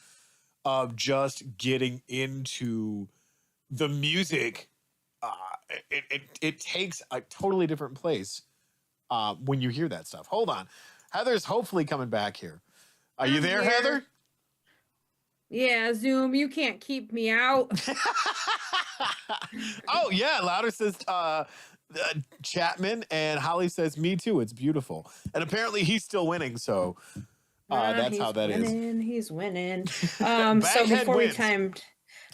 of just getting into the music. It takes a totally different place when you hear that stuff. Hold on. Heather's hopefully coming back here. Are you there, Heather? Yeah, Zoom, you can't keep me out. Oh, yeah. Louder says Chapman, and Holly says, me too. It's beautiful. And apparently he's still winning, so that's how that is. He's winning. So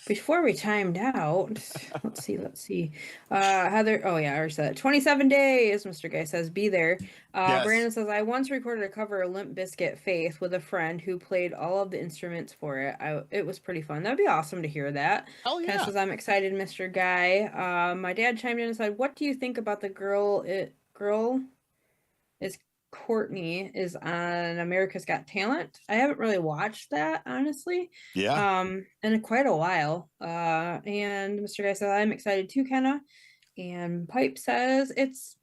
before we timed out, let's see. Heather, oh yeah, I already said that. 27 days, Mr. Guy says, be there. Yes. Brandon says, I once recorded a cover of Limp Bizkit Faith with a friend who played all of the instruments for it. It was pretty fun. That'd be awesome to hear that. Oh yeah. Ken says, I'm excited, Mr. Guy. My dad chimed in and said, what do you think about the girl is Courtney is on America's Got Talent? I haven't really watched that, honestly. Yeah. In quite a while. And Mr. Guy says, I'm excited too, Kenna. And Pipe says it's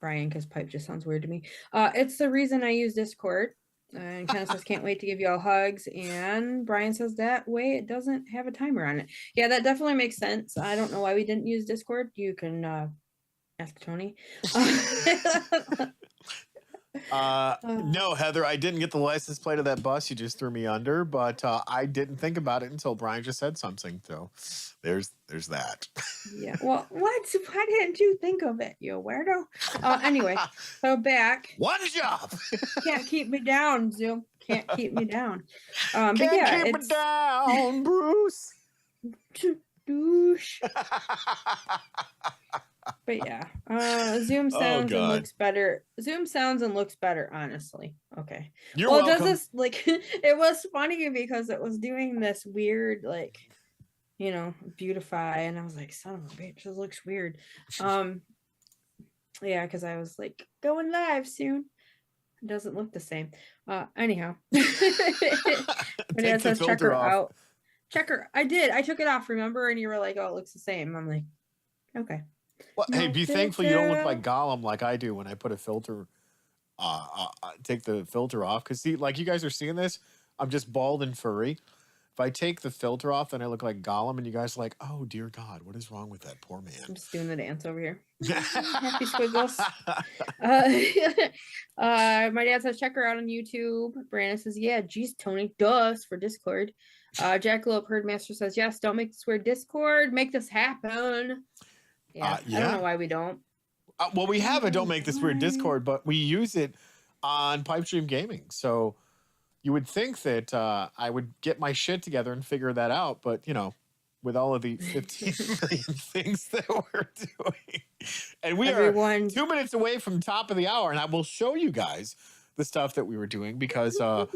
Brian, because Pipe just sounds weird to me. It's the reason I use Discord. And Kenna says, can't wait to give you all hugs. And Brian says that way it doesn't have a timer on it. Yeah, that definitely makes sense. I don't know why we didn't use Discord. You can ask Tony. No, Heather, I didn't get the license plate of that bus. You just threw me under, but I didn't think about it until Brian just said something. So there's that. Yeah. Well, what? Why didn't you think of it, you weirdo? Anyway, so back. One job. Can't keep me down, Zoom. Can't keep me down. Can't keep me down, Bruce. Douche. But yeah, Zoom sounds and looks better. Zoom sounds and looks better, honestly. Okay. You're welcome. It does this, like, it was funny because it was doing this weird, like, beautify, and I was like, son of a bitch, this looks weird. Yeah, because I was like, going live soon. It doesn't look the same. Anyhow. But yeah, it says checker out. Checker. I did. I took it off, remember? And you were like, oh, it looks the same. I'm like, okay. Well, hey, be thankful you don't look like Gollum like I do when I put a filter, take the filter off. Because, see, like you guys are seeing this, I'm just bald and furry. If I take the filter off, then I look like Gollum, and you guys are like, oh, dear God, what is wrong with that poor man? I'm just doing the dance over here. Happy squiggles. My dad says, check her out on YouTube. Brandon says, yeah, geez, Tony, does for Discord. Jackalope Herdmaster says, yes, don't make this weird Discord. Make this happen. Yeah, I don't know why we don't. Well, we have a Don't Make This Weird Discord, but we use it on Pipestream Gaming. So you would think that I would get my shit together and figure that out. But, with all of the 15 million things that we're doing. And we are 2 minutes away from top of the hour. And I will show you guys the stuff that we were doing because are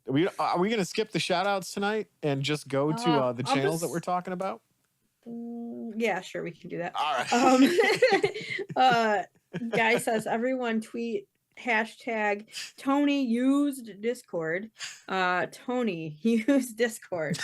we going to skip the shout outs tonight and just go to the channels that we're talking about? Yeah, sure, we can do that. All right. Guy says, everyone tweet hashtag Tony used Discord. Tony used Discord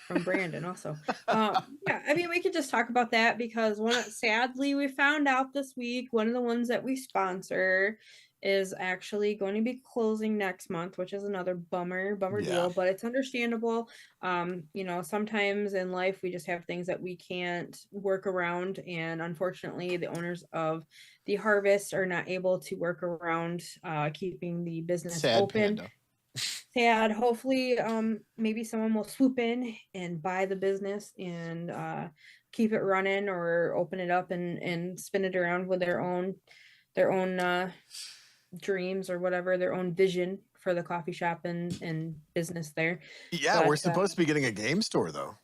from Brandon also. Yeah, I mean, we could just talk about that because sadly we found out this week one of the ones that we sponsor is actually going to be closing next month, which is another bummer deal, but it's understandable. Sometimes in life we just have things that we can't work around, and unfortunately the owners of the Harvest are not able to work around keeping the business open. Sad. Hopefully maybe someone will swoop in and buy the business and keep it running or open it up and spin it around with their own dreams or whatever, their own vision for the coffee shop and business there. Yeah, but we're supposed to be getting a game store though.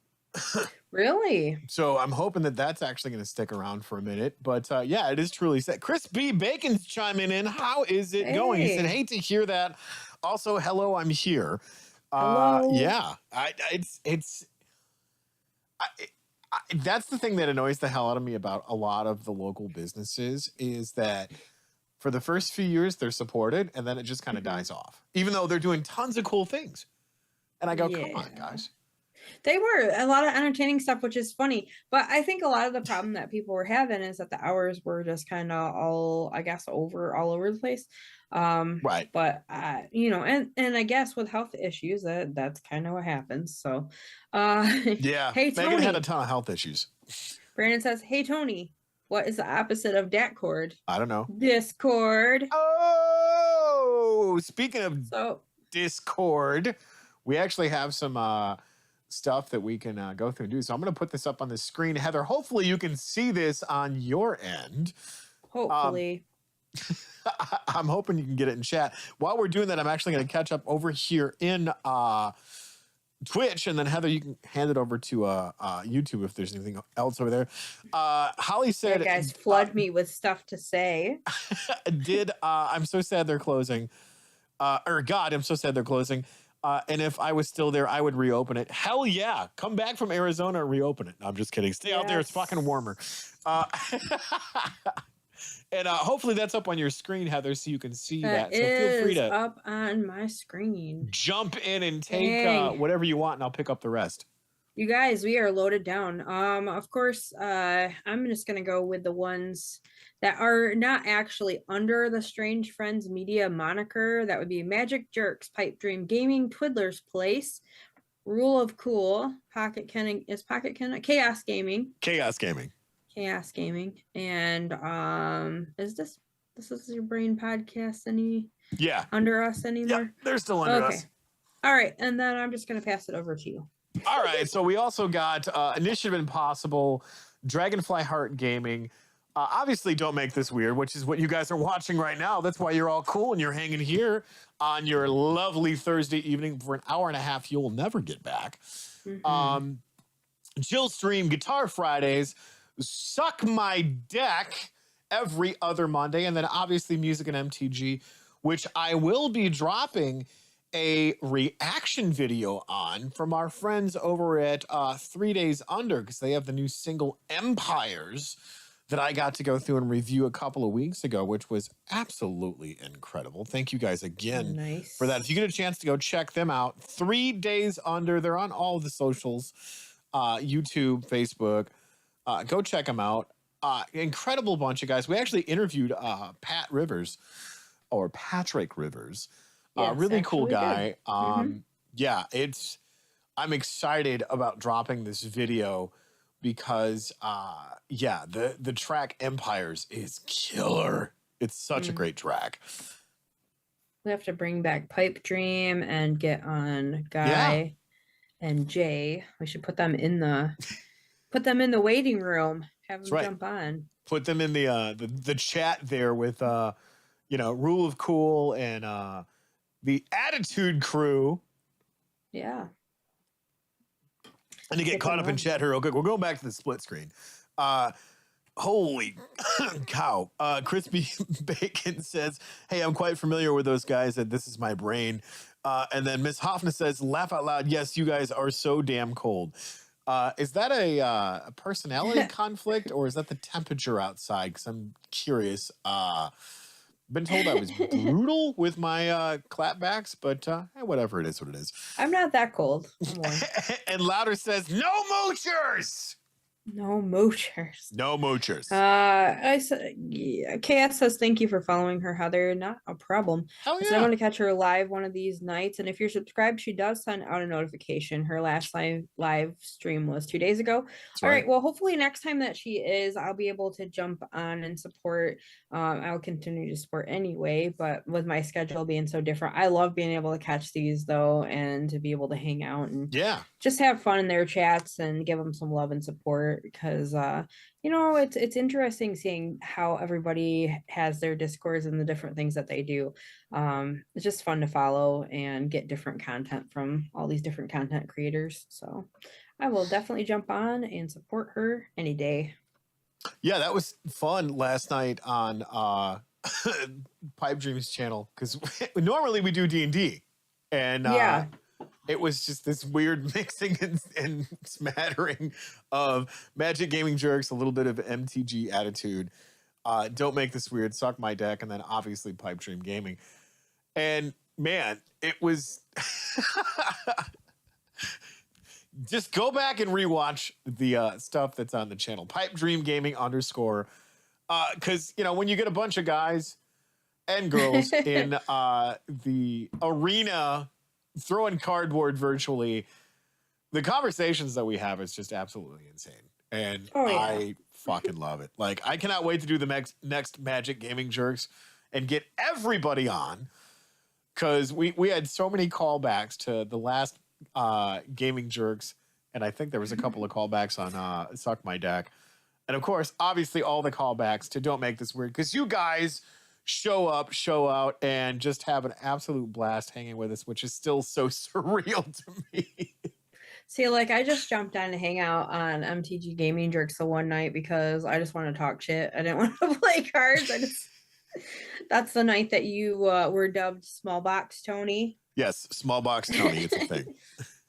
Really? So I'm hoping that that's actually going to stick around for a minute. But yeah, it is truly sad. Chris B. Bacon's chiming in. How is it going? He said, Hey. hate to hear that. Also, hello, I'm here. Hello. Yeah, I, that's the thing that annoys the hell out of me about a lot of the local businesses is that for the first few years they're supported and then it just kind of dies off, even though they're doing tons of cool things. And I go, come on, guys. They were a lot of entertaining stuff, which is funny. But I think a lot of the problem that people were having is that the hours were just kind of all, I guess, all over the place. Right. But you know, and I guess with health issues, that's kind of what happens. So, yeah. Hey Megan had a Tony. ton of health issues. Brandon says, "Hey Tony, what is the opposite of Datcord?" I don't know. Discord. Oh, speaking of So Discord, we actually have some stuff that we can go through and do. So I'm going to put this up on the screen. Heather, hopefully you can see this on your end. hopefully. I'm hoping you can get it in chat. While we're doing that, I'm actually going to catch up over here in Twitch, and then Heather, you can hand it over to YouTube if there's anything else over there. Holly said, "Yeah, guys, flood me with stuff to say." I'm so sad they're closing. Or God, I'm so sad they're closing. And if I was still there, I would reopen it. Hell yeah. Come back from Arizona and reopen it. No, I'm just kidding. Stay out there. It's fucking warmer. And hopefully that's up on your screen, Heather, so you can see that. So feel free to up on my screen. jump in and take whatever you want, and I'll pick up the rest. You guys, we are loaded down. Of course, I'm just gonna go with the ones that are not actually under the Strange Friends Media moniker. That would be Magic Jerks, Pipe Dream Gaming, Twiddler's Place, Rule of Cool, Pocket Ken, Chaos Gaming. Chaos Gaming. Chaos Gaming. And is this is your brain podcast under us anymore? Yeah, they're still under us. All right, and then I'm just gonna pass it over to you. All right, so we also got Initiative Impossible, Dragonfly Heart Gaming. Obviously, Don't Make This Weird, which is what you guys are watching right now. That's why you're all cool and you're hanging here on your lovely Thursday evening for an hour and a half you'll never get back. Jill Stream, Guitar Fridays, Suck My Deck every other Monday, and then obviously Music and MTG, which I will be dropping a reaction video on from our friends over at 3 Days Under, because they have the new single Empires that I got to go through and review a couple of weeks ago, which was absolutely incredible. Thank you guys again for that. If you get a chance to go check them out, 3 Days Under, they're on all of the socials, YouTube, Facebook. Go check them out. Incredible bunch of guys. We actually interviewed Patrick Rivers. Really cool guy. Yeah, I'm excited about dropping this video because the track Empires is killer. It's such a great track. We have to bring back Pipe Dream and get on Guy and Jay. We should put them in the waiting room. Have them jump on. Put them in the chat there with Rule of Cool and the Attitude Crew. Yeah. And to get caught up in chat here real quick, we're going back to the split screen. Holy cow. Crispy Bacon says, hey, I'm quite familiar with those guys, and this is my brain. And then Miss Hoffman says, laugh out loud. Yes, you guys are so damn cold. Is that a personality conflict, or is that the temperature outside? Because I'm curious. Been told I was brutal with my clapbacks, but whatever, it is what it is. I'm not that cold. And Louder says, no moochers! No moochers. No moochers. KS says thank you for following her, Heather. Not a problem. Hell yeah. So I want to catch her live one of these nights. And if you're subscribed, she does send out a notification. Her last live stream was 2 days ago. All right. Well, hopefully next time that she is, I'll be able to jump on and support. I'll continue to support anyway, but with my schedule being so different, I love being able to catch these though, and to be able to hang out and just have fun in their chats and give them some love and support. Because it's interesting seeing how everybody has their discords and the different things that they do. It's just fun to follow and get different content from all these different content creators. So I will definitely jump on and support her any day. Yeah, that was fun last night on Pipe Dreams channel because normally we do D&D, and Yeah. it was just this weird mixing and smattering of Magic Gaming Jerks, a little bit of MTG attitude. Don't make this weird, suck my deck, and then obviously Pipe Dream Gaming. And man, it was just go back and rewatch the stuff that's on the channel. Pipe Dream Gaming _ because when you get a bunch of guys and girls in the arena throwing cardboard virtually, the conversations that we have is just absolutely insane, and I fucking love it. Like, I cannot wait to do the next Magic Gaming Jerks and get everybody on, because we had so many callbacks to the last Gaming Jerks, and I think there was a couple of callbacks on Suck My Deck. And of course, obviously, all the callbacks to Don't Make This Weird, because you guys show up, show out, and just have an absolute blast hanging with us, which is still so surreal to me. See, like, I just jumped on to hang out on MTG Gaming Jerks the one night because I just want to talk shit. I didn't want to play cards. That's the night that you were dubbed Small Box Tony. Yes, Small Box Tony. It's a thing.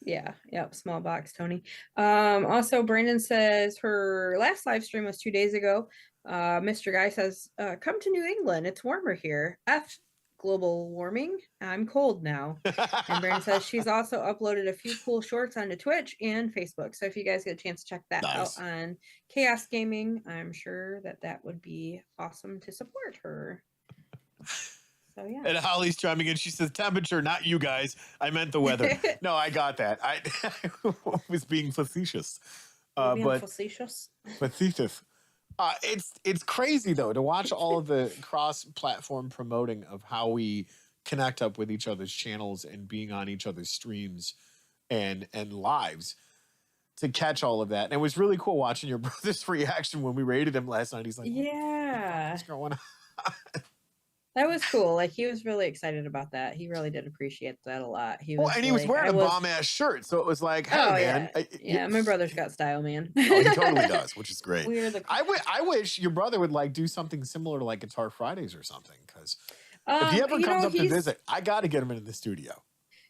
Yeah, yep, Small Box Tony. Also, Brandon says her last live stream was 2 days ago. Mr. Guy says, come to New England. It's warmer here. F global warming. I'm cold now. And Brandon says she's also uploaded a few cool shorts onto Twitch and Facebook. So if you guys get a chance to check that out on Chaos Gaming, I'm sure that would be awesome to support her. So, yeah. And Holly's chiming in. She says, temperature, not you guys. I meant the weather. No, I got that. I was being facetious. Facetious? Facetious. It's crazy, though, to watch all of the cross-platform promoting of how we connect up with each other's channels and being on each other's streams and lives to catch all of that. And it was really cool watching your brother's reaction when we raided him last night. He's like, yeah, what's going on? That was cool. Like, he was really excited about that. He really did appreciate that a lot. He was wearing a bomb-ass shirt, so it was like, hey, man. Yeah, my brother's got style, man. Oh, he totally does, which is great. I wish your brother would, like, do something similar to, like, Guitar Fridays or something, because if he ever comes up to visit, I got to get him into the studio.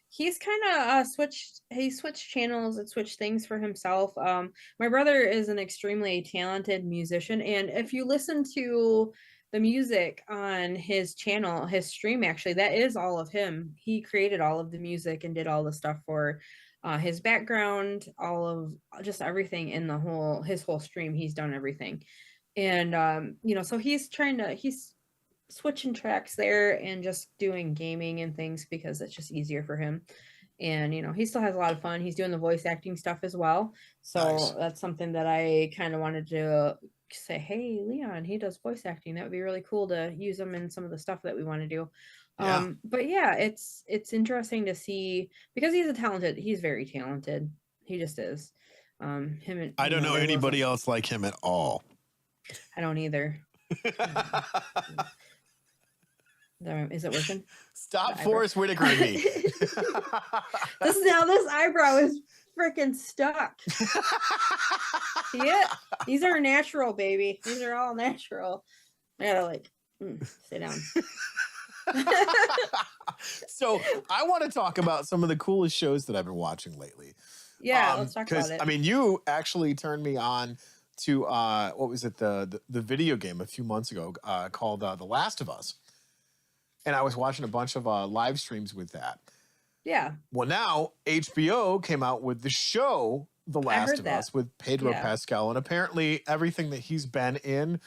He's kind of switched channels and switched things for himself. My brother is an extremely talented musician, and if you listen to the music on his channel, his stream, actually, that is all of him. He created all of the music and did all the stuff for his background, all of just everything in his whole stream. He's done everything. And, so he's switching tracks there and just doing gaming and things because it's just easier for him. And, he still has a lot of fun. He's doing the voice acting stuff as well. So that's something that I kind of wanted to say, hey, Leon, he does voice acting. That would be really cool to use him in some of the stuff that we want to do. But yeah, it's interesting to see, because he's very talented. He just is. I don't know anybody else like him at all. I don't either. Is it working? Stop Forrest Whitaker and me. This eyebrow is freaking stuck. See it? These are natural, baby. These are all natural. I gotta sit down. So I want to talk about some of the coolest shows that I've been watching lately. Yeah, let's talk about it. I mean, you actually turned me on to what was it, the video game a few months ago called The Last of Us. And I was watching a bunch of live streams with that. Yeah. Well, now HBO came out with the show The Last of Us with Pedro Pascal. And apparently everything that he's been in,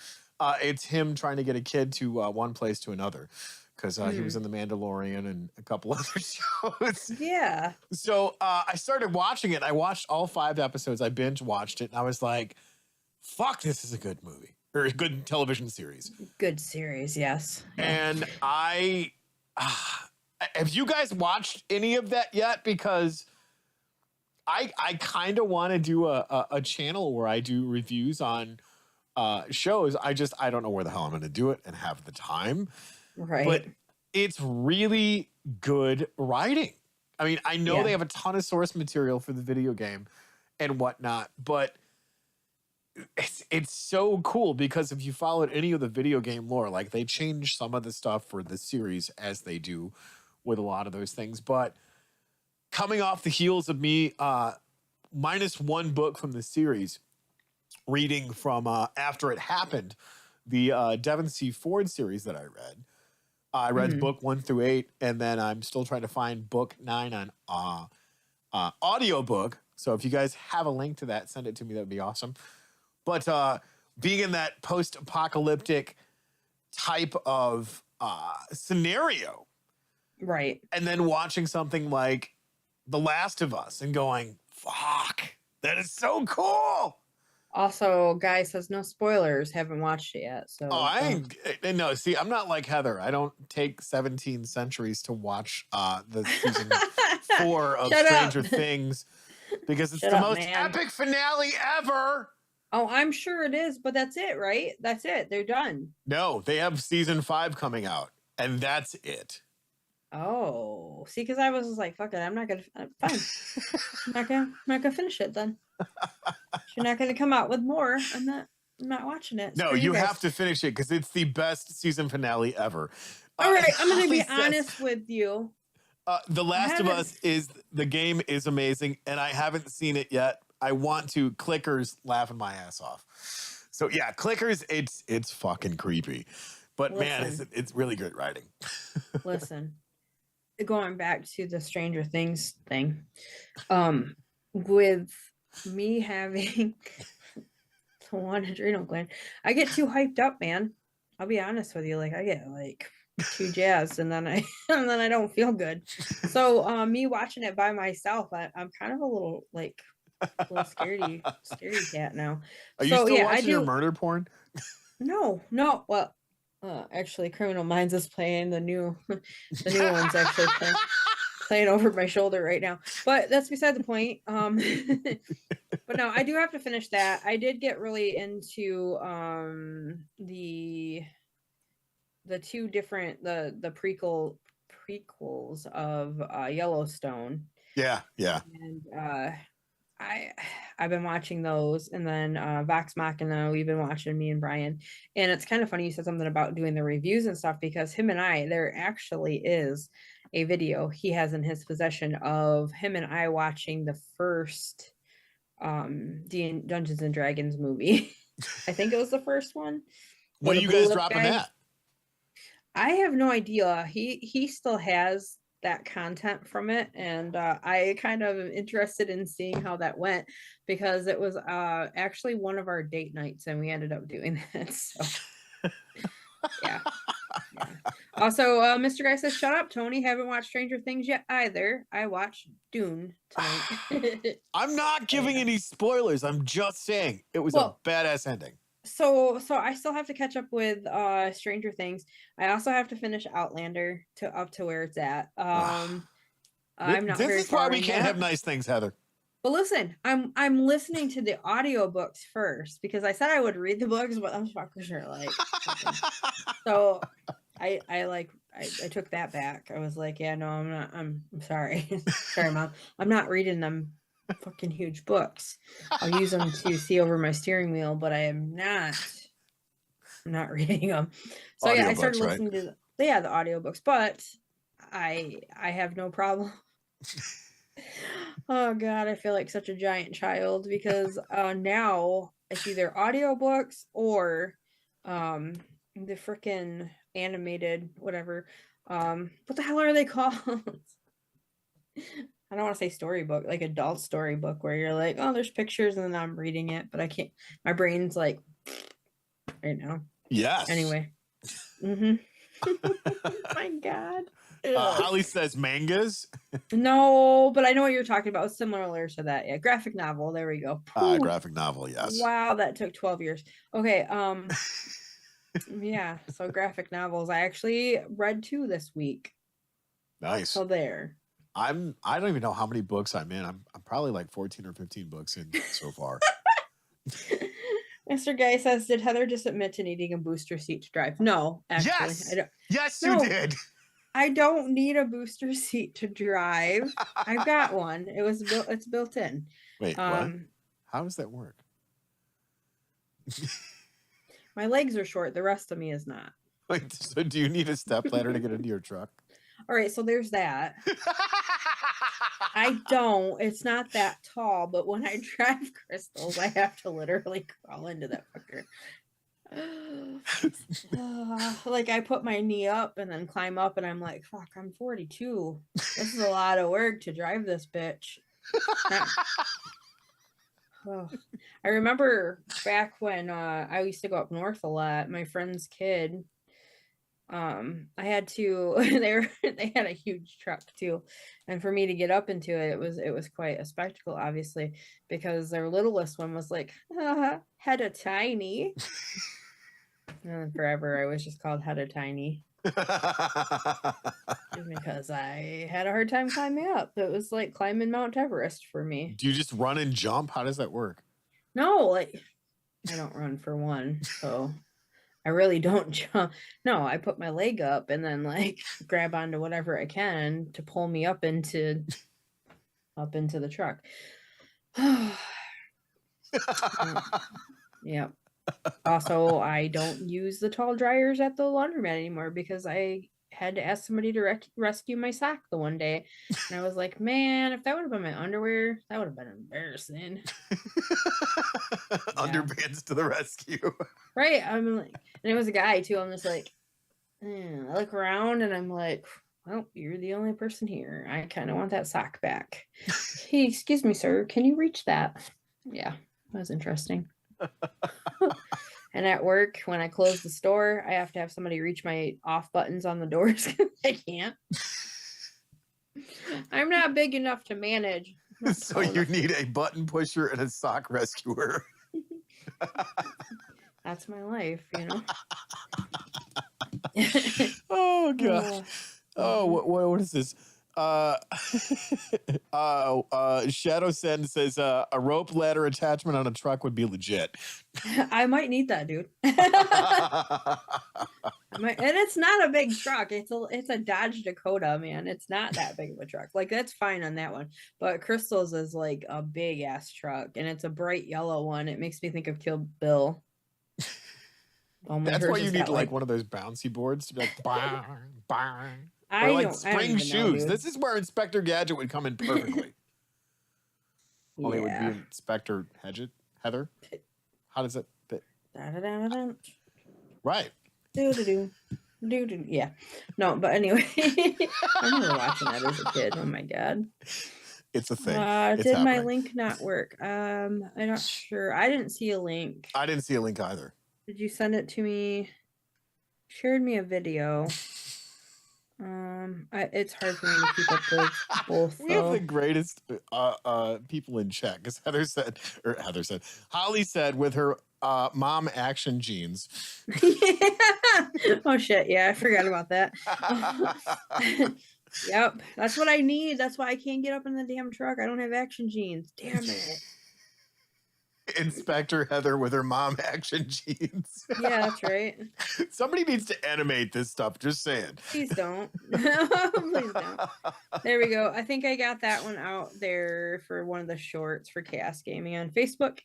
it's him trying to get a kid to one place to another. Because he was in The Mandalorian and a couple other shows. Yeah. So I started watching it. I watched all 5 episodes. I binge watched it. And I was like, fuck, this is a good movie. Or a good television series. Good series, yes. And have you guys watched any of that yet? Because I kind of want to do a channel where I do reviews on shows. I don't know where the hell I'm going to do it and have the time. Right. But it's really good writing. I mean, I know they have a ton of source material for the video game. and whatnot. But it's so cool because if you followed any of the video game lore, like they change some of the stuff for the series as they do with a lot of those things. But coming off the heels of me minus one book from the series, reading from After It Happened, the Devon C. Ford series that I read book 1 through 8, and then I'm still trying to find book 9 on audiobook. So if you guys have a link to that, send it to me. That would be awesome. But being in that post-apocalyptic type of scenario, right, and then watching something like The Last of Us and going, fuck, that is so cool. Also, Guy says no spoilers. Haven't watched it yet. So I ain't, no, see, I'm not like Heather. I don't take 17 centuries to watch the season 4 of Stranger Things because it's the most epic finale ever. Oh, I'm sure it is, but that's it, right? That's it. They're done. No, they have season 5 coming out, and that's it. Oh, see, because I was just like, fuck it, I'm not gonna. Fine, I'm not gonna finish it then. You're not gonna come out with more. I'm not watching it. No, you have to finish it because it's the best season finale ever. All right, I'm gonna be honest with you. The Last of Us the game is amazing, and I haven't seen it yet. I want to. Clickers laughing my ass off. So yeah, Clickers, it's fucking creepy, but man, it's really good writing. Listen, going back to the Stranger Things thing, with me having one adrenal gland, I get too hyped up, man. I'll be honest with you, like I get like too jazzed, and then I don't feel good. So me watching it by myself, I'm kind of a little like. A little scaredy cat now. Are you still watching your murder porn? No. Well, actually, Criminal Minds is playing the new one's actually playing over my shoulder right now. But that's beside the point. But no, I do have to finish that. I did get really into the two different the prequels of Yellowstone. Yeah. And I've been watching those, and then Vox Machina, we've been watching, me and Brian, and it's kind of funny you said something about doing the reviews and stuff, because there actually is a video he has in his possession of him and I watching the first Dungeons and Dragons movie. I think it was the first one. When are you guys dropping that? I have no idea. He still has that content from it, and I kind of am interested in seeing how that went, because it was actually one of our date nights, and we ended up doing that. So yeah. Also, Mr. Guy says, shut up, Tony, haven't watched Stranger Things yet either. I watched Dune tonight. I'm not giving any spoilers, I'm just saying it was a badass ending. So I still have to catch up with Stranger Things. I also have to finish Outlander up to where it's at. I'm not very far. This is why we can't have nice things, Heather. But listen, I'm listening to the audiobooks first, because I said I would read the books, but I'm fucking sure like so I took that back. I was like, yeah, no, I'm not. I'm sorry. Sorry, Mom. I'm not reading them fucking huge books. I'll use them to see over my steering wheel, but I'm not reading them. So yeah, I started listening to the audiobooks, but I have no problem. Oh god, I feel like such a giant child, because now it's either audiobooks or the freaking animated whatever. What the hell are they called? I don't want to say storybook, like adult storybook, where you're like, oh, there's pictures and then I'm reading it, but I can't. My brain's like right now. Yes. Anyway. My God. Holly says mangas. No, but I know what you're talking about. Similar to that. Yeah. Graphic novel. There we go. Graphic novel. Yes. Wow. That took 12 years. Okay. Yeah. So graphic novels. I actually read 2 this week. Nice. So there. I don't even know how many books I'm in. I'm probably like 14 or 15 books in so far. Mr. Guy says, did Heather just admit to needing a booster seat to drive? No, actually. Yes. Yes, you did. I don't need a booster seat to drive. I've got one. It's built in. Wait, what? How does that work? My legs are short. The rest of me is not. Wait, so do you need a stepladder to get into your truck? All right, so there's that. I don't. It's not that tall, but when I drive Crystals, I have to literally crawl into that fucker. Like I put my knee up and then climb up, and I'm like, fuck, I'm 42. This is a lot of work to drive this bitch. I remember back when I used to go up north a lot. My friend's kid, I had to. They had a huge truck too, and for me to get up into it, it was quite a spectacle, obviously, because their littlest one was like head of tiny, and forever I was just called head of tiny. Because I had a hard time climbing up. It was like climbing Mount Everest for me. Do you just run and jump? How does that work? No, like I don't run for one, so I really don't jump. No, I put my leg up and then like grab onto whatever I can to pull me up into the truck. Yeah. Also, I don't use the tall dryers at the laundromat anymore because I had to ask somebody to rescue my sock the one day. And I was like, man, if that would have been my underwear, that would have been embarrassing. Underpants to the rescue. Right. I'm like, and it was a guy too. I'm just like, I look around and I'm like, well, you're the only person here. I kind of want that sock back. Hey, excuse me, sir. Can you reach that? Yeah, that was interesting. And at work, when I close the store, I have to have somebody reach my off buttons on the doors. I can't. I'm not big enough to manage. So you need a button pusher and a sock rescuer. That's my life, you know. Oh god. Oh, what is this? Shadow Send says a rope ladder attachment on a truck would be legit. I might need that, dude. And it's not a big truck. It's a Dodge Dakota, man. It's not that big of a truck. Like that's fine on that one. But Crystals is like a big ass truck, and it's a bright yellow one. It makes me think of Kill Bill. That's why you need like one of those bouncy boards to be like bang, bang. Or like spring shoes. This is where Inspector Gadget would come in perfectly. Yeah. Only it would be Inspector Heather. How does it fit? Right. Yeah. No, but anyway. I remember watching that as a kid. Oh my god. It's a thing. Did my link not work? I'm not sure. I didn't see a link. I didn't see a link either. Did you send it to me? Shared me a video. It's hard for me to keep up with both. We have the greatest people in chat because Holly said with her mom action jeans. Yeah. Oh shit! Yeah, I forgot about that. Yep, that's what I need. That's why I can't get up in the damn truck. I don't have action jeans. Damn it. Inspector Heather with her mom action jeans. Yeah, that's right. Somebody needs to animate this stuff. Just saying. Please don't. Please don't. There we go. I think I got that one out there for one of the shorts for Chaos Gaming on Facebook.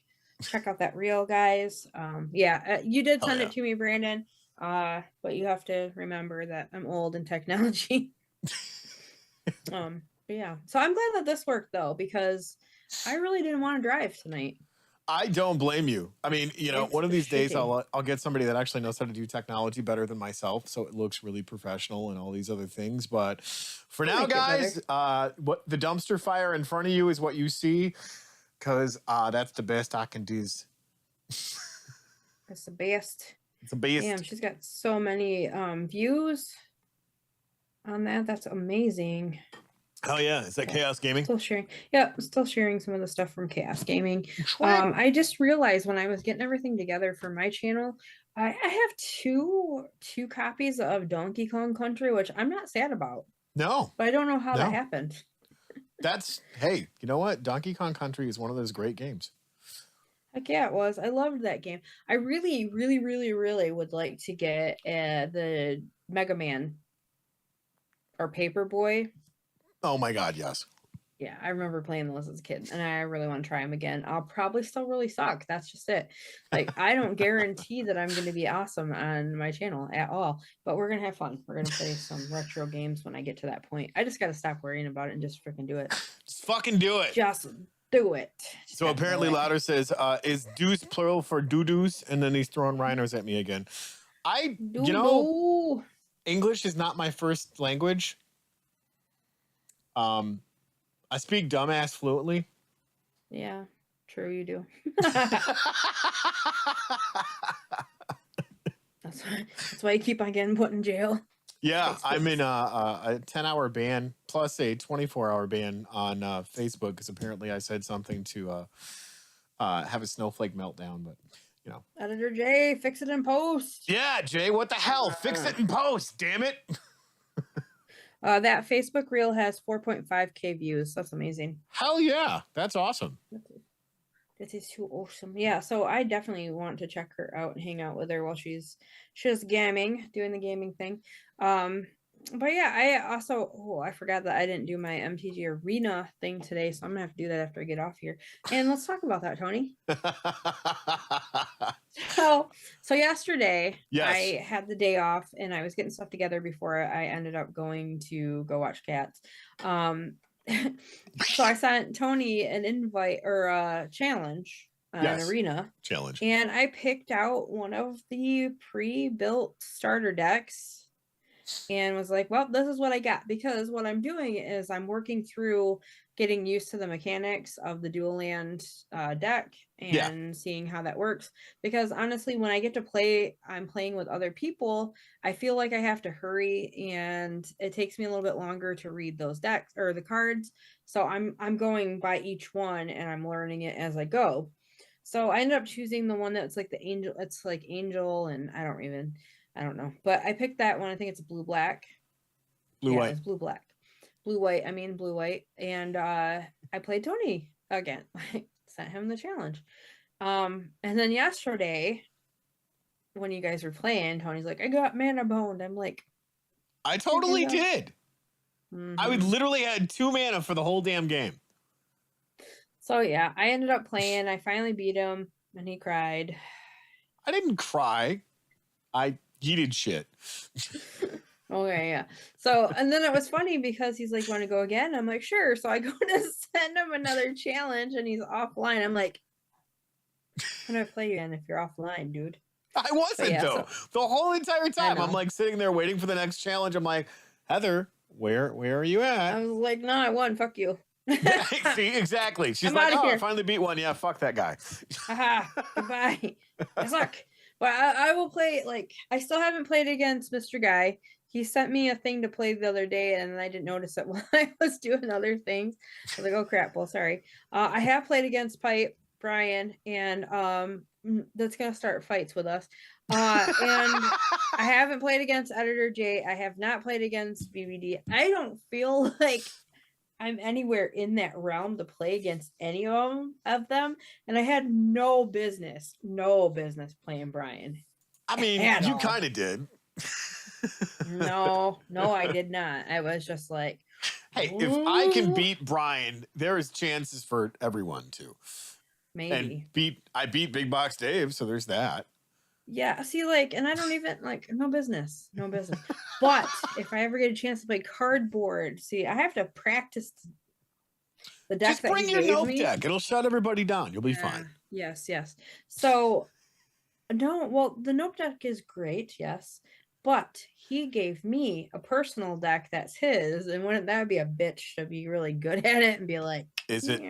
Check out that reel, guys. Yeah, you did send it to me, Brandon. But you have to remember that I'm old in technology. But yeah. So I'm glad that this worked though, because I really didn't want to drive tonight. I don't blame you. I mean, you know, one of these days I'll get somebody that actually knows how to do technology better than myself, so it looks really professional and all these other things. But for now, guys, what the dumpster fire in front of you is what you see, because that's the best I can do. That's the best. It's the best. Damn, she's got so many views on that. That's amazing. Oh yeah, is that Chaos Gaming? Still sharing. Yeah, still sharing some of the stuff from Chaos Gaming. I just realized when I was getting everything together for my channel, I have two copies of Donkey Kong Country, which I'm not sad about. No. But I don't know how that happened. Hey, you know what? Donkey Kong Country is one of those great games. Heck yeah, it was. I loved that game. I really, really, really, really would like to get the Mega Man or Paperboy. Oh my God, yes. Yeah, I remember playing those as a kid, and I really want to try them again. I'll probably still really suck. That's just it. Like, I don't guarantee that I'm going to be awesome on my channel at all, but we're going to have fun. We're going to play some retro games when I get to that point. I just got to stop worrying about it and just freaking do it. Just fucking do it. Just do it. Just so apparently Louder says, is deuce plural for doo-doos? And then he's throwing rhinos at me again. You know, English is not my first language. I speak dumbass fluently. Yeah, true, you do. That's why you keep on getting put in jail. Yeah, I'm in a 10-hour ban plus a 24-hour ban on Facebook because apparently I said something to have a snowflake meltdown, but you know. Editor Jay, fix it in post. Yeah, Jay, what the hell? Fix it in post, damn it. That Facebook reel has 4.5K views. That's amazing. Hell yeah. That's awesome. That is too awesome. Yeah, so I definitely want to check her out and hang out with her while she's gaming, doing the gaming thing. But yeah, I also, I forgot that I didn't do my MTG Arena thing today, so I'm gonna have to do that after I get off here. And let's talk about that, Tony. So yesterday, yes. I had the day off and I was getting stuff together before I ended up going to go watch cats. So I sent Tony an invite or a challenge, an arena challenge, and I picked out one of the pre-built starter decks and was like, well, this is what I got, because what I'm doing is I'm working through getting used to the mechanics of the dual land deck and seeing how that works. Because honestly, when I get to play, I'm playing with other people, I feel like I have to hurry and it takes me a little bit longer to read those decks or the cards. So I'm going by each one and I'm learning it as I go. So I ended up choosing the one that's like the angel. It's like angel, and I don't know, but I picked that one. I think it's blue-black. Blue-white. It's blue-black. Blue-white. I mean blue-white. And I played Tony again. I sent him the challenge. And then yesterday, when you guys were playing, Tony's like, I got mana boned. I'm like, I totally did. I would literally had 2 mana for the whole damn game. So yeah, I ended up playing. I finally beat him, and he cried. I didn't cry. I yeeted shit. Okay, yeah. So, and then it was funny because he's like, want to go again? I'm like, sure. So I go to send him another challenge and he's offline. I'm like, how do I play you again if you're offline, dude? I wasn't though. So, the whole entire time I'm like sitting there waiting for the next challenge. I'm like, Heather, where are you at? I was like, no, I won. Fuck you. See, exactly. She's like, oh, I finally beat one. Yeah, fuck that guy. Haha, goodbye. I suck. But I will play, like, I still haven't played against Mr. Guy. He sent me a thing to play the other day, and I didn't notice it while I was doing other things. I was like, oh, crap. Well, sorry. I have played against Brian, and that's going to start fights with us. And I haven't played against Editor J. I have not played against BBD. I don't feel like I'm anywhere in that realm to play against any of them. And I had no business playing Brian. I mean, you kind of did. No, I did not. I was just like, hey, if I can beat Brian, there is chances for everyone to. Maybe. And I beat Big Box Dave, so there's that. Yeah, see, like, and I don't even, like, no business. But if I ever get a chance to play cardboard, see, I have to practice the deck. Just bring your note deck. It'll shut everybody down. You'll be fine. Yes. So, no, well, the note deck is great, yes. But he gave me a personal deck that's his, and wouldn't that be a bitch to be really good at it and be like, Is it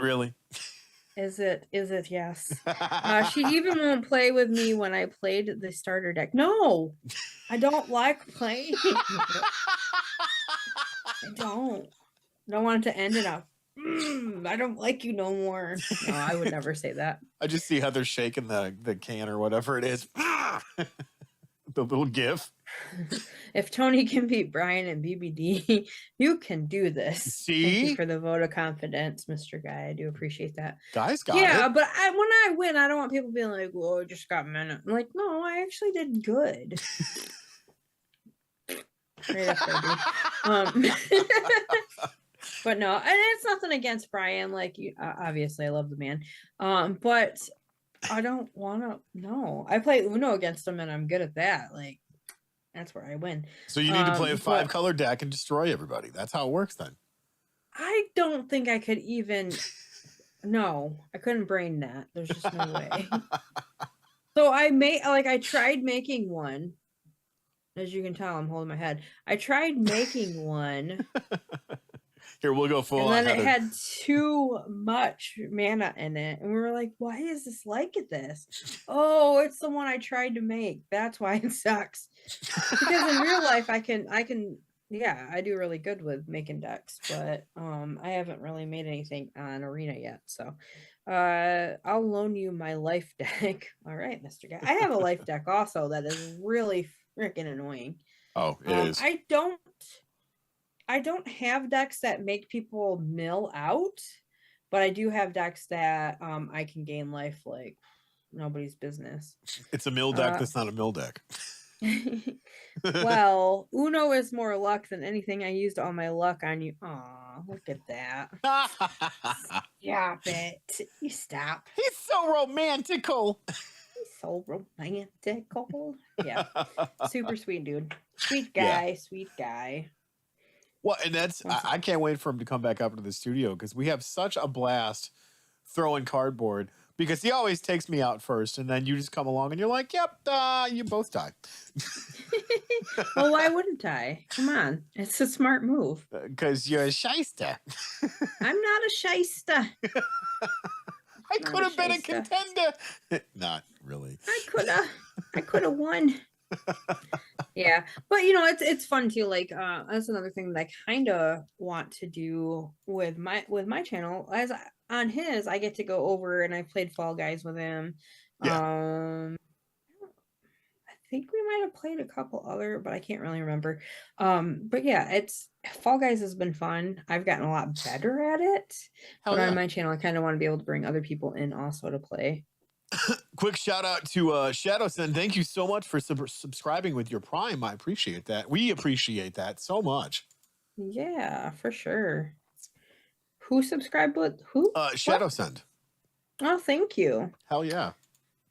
really? Is it? Yes. She even won't play with me when I played the starter deck. No, I don't like playing. I don't want it to end in a, I don't like you no more. No, I would never say that. I just see Heather shaking the can or whatever it is. The little gif. If Tony can beat Brian and BBD, you can do this. See? Thank you for the vote of confidence, Mr. Guy. I do appreciate that. Guys got it. Yeah, but when I win, I don't want people being like, "Well, I just got minute." I'm like, no, I actually did good. Right after I do. But no, and it's nothing against Brian. Like, obviously, I love the man. But I don't want to. No, I play Uno against him, and I'm good at that. Like, that's where I win. So you need to play a 5-color deck and destroy everybody. That's how it works then. I don't think I could even. No, I couldn't brain that. There's just no way. So I tried making one. As you can tell, I'm holding my head. I tried making one. Here, we'll go full. And then it had too much mana in it. And we were like, why is this like this? Oh, it's the one I tried to make. That's why it sucks. Because in real life, I can, yeah, I do really good with making decks, but I haven't really made anything on Arena yet. So I'll loan you my life deck. All right, Mr. Guy. I have a life deck also that is really freaking annoying. Oh, it is. I don't have decks that make people mill out, but I do have decks that I can gain life like nobody's business. It's a mill deck that's not a mill deck. Well, Uno is more luck than anything. I used all my luck on you. Aw, look at that. Stop it. You stop. He's so romantical. He's so romantical. Yeah. Super sweet dude. Sweet guy. Yeah. Sweet guy. Well, and that's, I can't wait for him to come back up to the studio because we have such a blast throwing cardboard because he always takes me out first and then you just come along and you're like, yep, you both die. Well, why wouldn't I? Come on. It's a smart move. Because you're a shyster. I'm not a shyster. I could have been a contender. Not really. I could have won. Yeah, but you know, it's fun too. Like that's another thing that I kind of want to do with my channel. As on his, I get to go over and I played Fall Guys with him. Yeah. I think we might have played a couple other, but I can't really remember. But yeah, it's Fall Guys has been fun. I've gotten a lot better at it. But on my channel, I kind of want to be able to bring other people in also to play. Quick shout out to Shadowson. Thank you so much for subscribing with your Prime. I appreciate that. We appreciate that so much. Yeah, for sure. Who subscribed with who? Shadowsend. Oh, thank you. Hell yeah.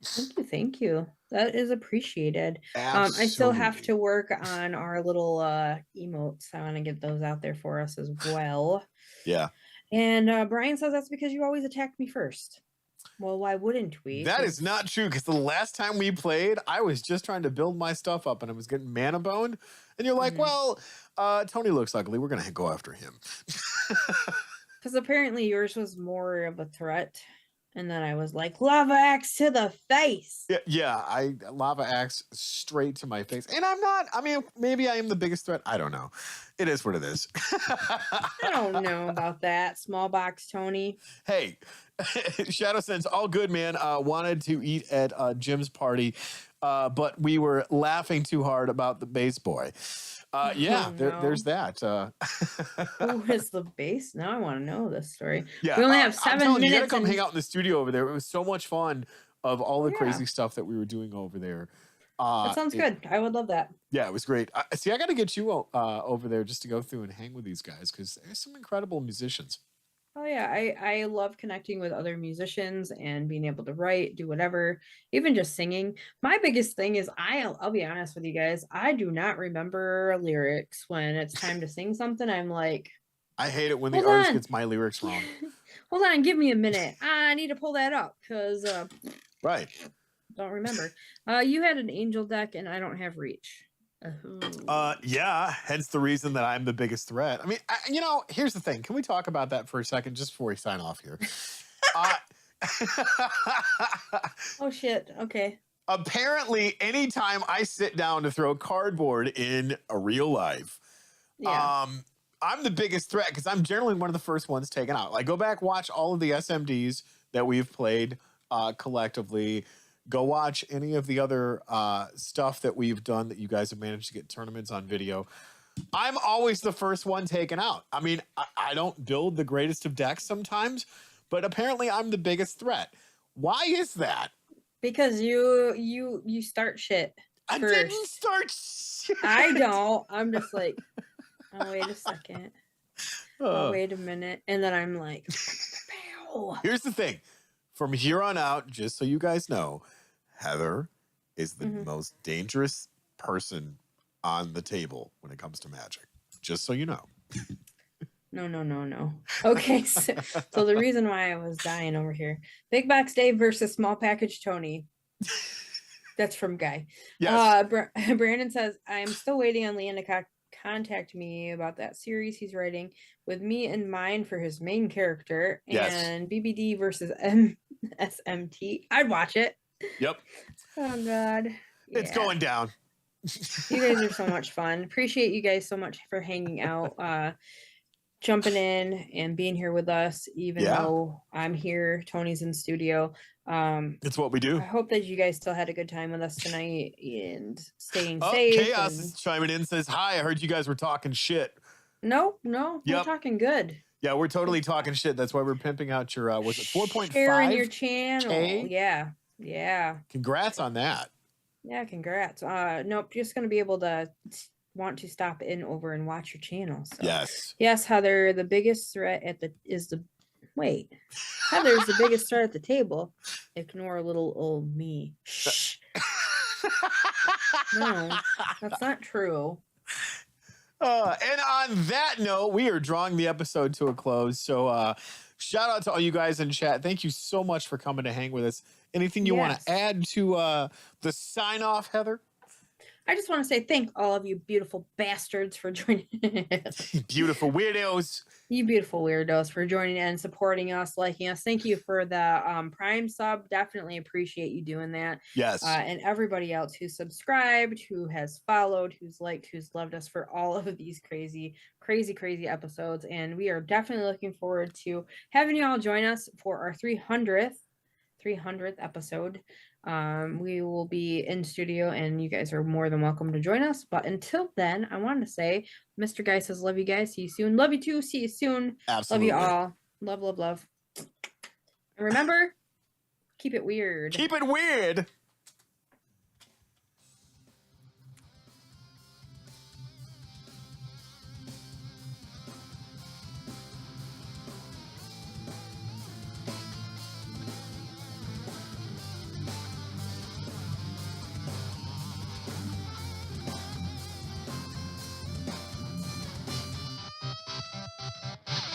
Thank you. That is appreciated. I still have to work on our little emotes. I want to get those out there for us as well. Yeah. And Brian says that's because you always attack me first. Well, why wouldn't we? That is not true, because the last time we played, I was just trying to build my stuff up, and I was getting mana boned. And you're like, well, Tony looks ugly. We're going to go after him. Because apparently yours was more of a threat. And then I was like, lava axe to the face. Yeah, I lava axe straight to my face. And I'm not, I mean, maybe I am the biggest threat. I don't know. It is what it is. I don't know about that. Small box Tony. Hey, Shadow Sense, all good, man. Wanted to eat at Jim's party, but we were laughing too hard about the base boy. Yeah, there's that. Who is the base? Now I want to know this story. Yeah, we only have 7 minutes. You gotta come hang out in the studio over there. It was so much fun of all the crazy stuff that we were doing over there. That sounds good. I would love that. Yeah, it was great. See, I got to get you over there just to go through and hang with these guys because there's some incredible musicians. Oh yeah, I love connecting with other musicians and being able to write, do whatever, even just singing. My biggest thing is I'll be honest with you guys, I do not remember lyrics when it's time to sing something. I'm like, I hate it when the artist gets my lyrics wrong. Hold on, give me a minute. I need to pull that up because right. Don't remember. You had an angel deck and I don't have reach. Yeah, hence the reason that I'm the biggest threat. I mean, you know, here's the thing. Can we talk about that for a second just before we sign off here? Oh, shit. Okay. Apparently, anytime I sit down to throw cardboard in a real life, I'm the biggest threat because I'm generally one of the first ones taken out. Like, go back, watch all of the SMDs that we've played collectively. Go watch any of the other stuff that we've done that you guys have managed to get tournaments on video. I'm always the first one taken out. I mean, I don't build the greatest of decks sometimes, but apparently I'm the biggest threat. Why is that? Because you start shit I didn't start shit. I don't. I'm just like, oh, wait a second. Oh, wait a minute. And then I'm like, pow. Here's the thing. From here on out, just so you guys know, Heather is the most dangerous person on the table when it comes to magic. Just so you know. No. Okay, so the reason why I was dying over here. Big Box Dave versus Small Package Tony. That's from Guy. Yes. Brandon says, I'm still waiting on Leanne to contact me about that series he's writing with me in mind for his main character. Yes. And BBD versus SMT. I'd watch it. Yep. Oh, God. Yeah. It's going down. You guys are so much fun. Appreciate you guys so much for hanging out, jumping in and being here with us, even though I'm here, Tony's in studio. It's what we do. I hope that you guys still had a good time with us tonight and staying safe. Chaos is chiming in, says, hi, I heard you guys were talking shit. No, we're talking good. Yeah, we're totally talking shit. That's why we're pimping out your, was it 4.5? Sharing your channel. Yeah. Congrats on that. Yeah, congrats. Nope, just going to be able to want to stop in over and watch your channel. So. Yes, Heather, the biggest threat Heather's the biggest threat at the table. Ignore little old me. Shh. No, that's not true. And on that note, we are drawing the episode to a close. So shout out to all you guys in chat. Thank you so much for coming to hang with us. Anything you want to add to the sign off, Heather? I just want to say thank all of you beautiful bastards for joining. Beautiful weirdos. You beautiful weirdos for joining and supporting us, liking us. Thank you for the Prime sub. Definitely appreciate you doing that. Yes. And everybody else who subscribed, who has followed, who's liked, who's loved us for all of these crazy episodes. And we are definitely looking forward to having you all join us for our 300th episode. We will be in studio and you guys are more than welcome to join us. But until then, I wanted to say, Mr. Guy says, love you guys. See you soon. Love you too. See you soon. Absolutely. Love you all. Love. And remember, keep it weird. Keep it weird.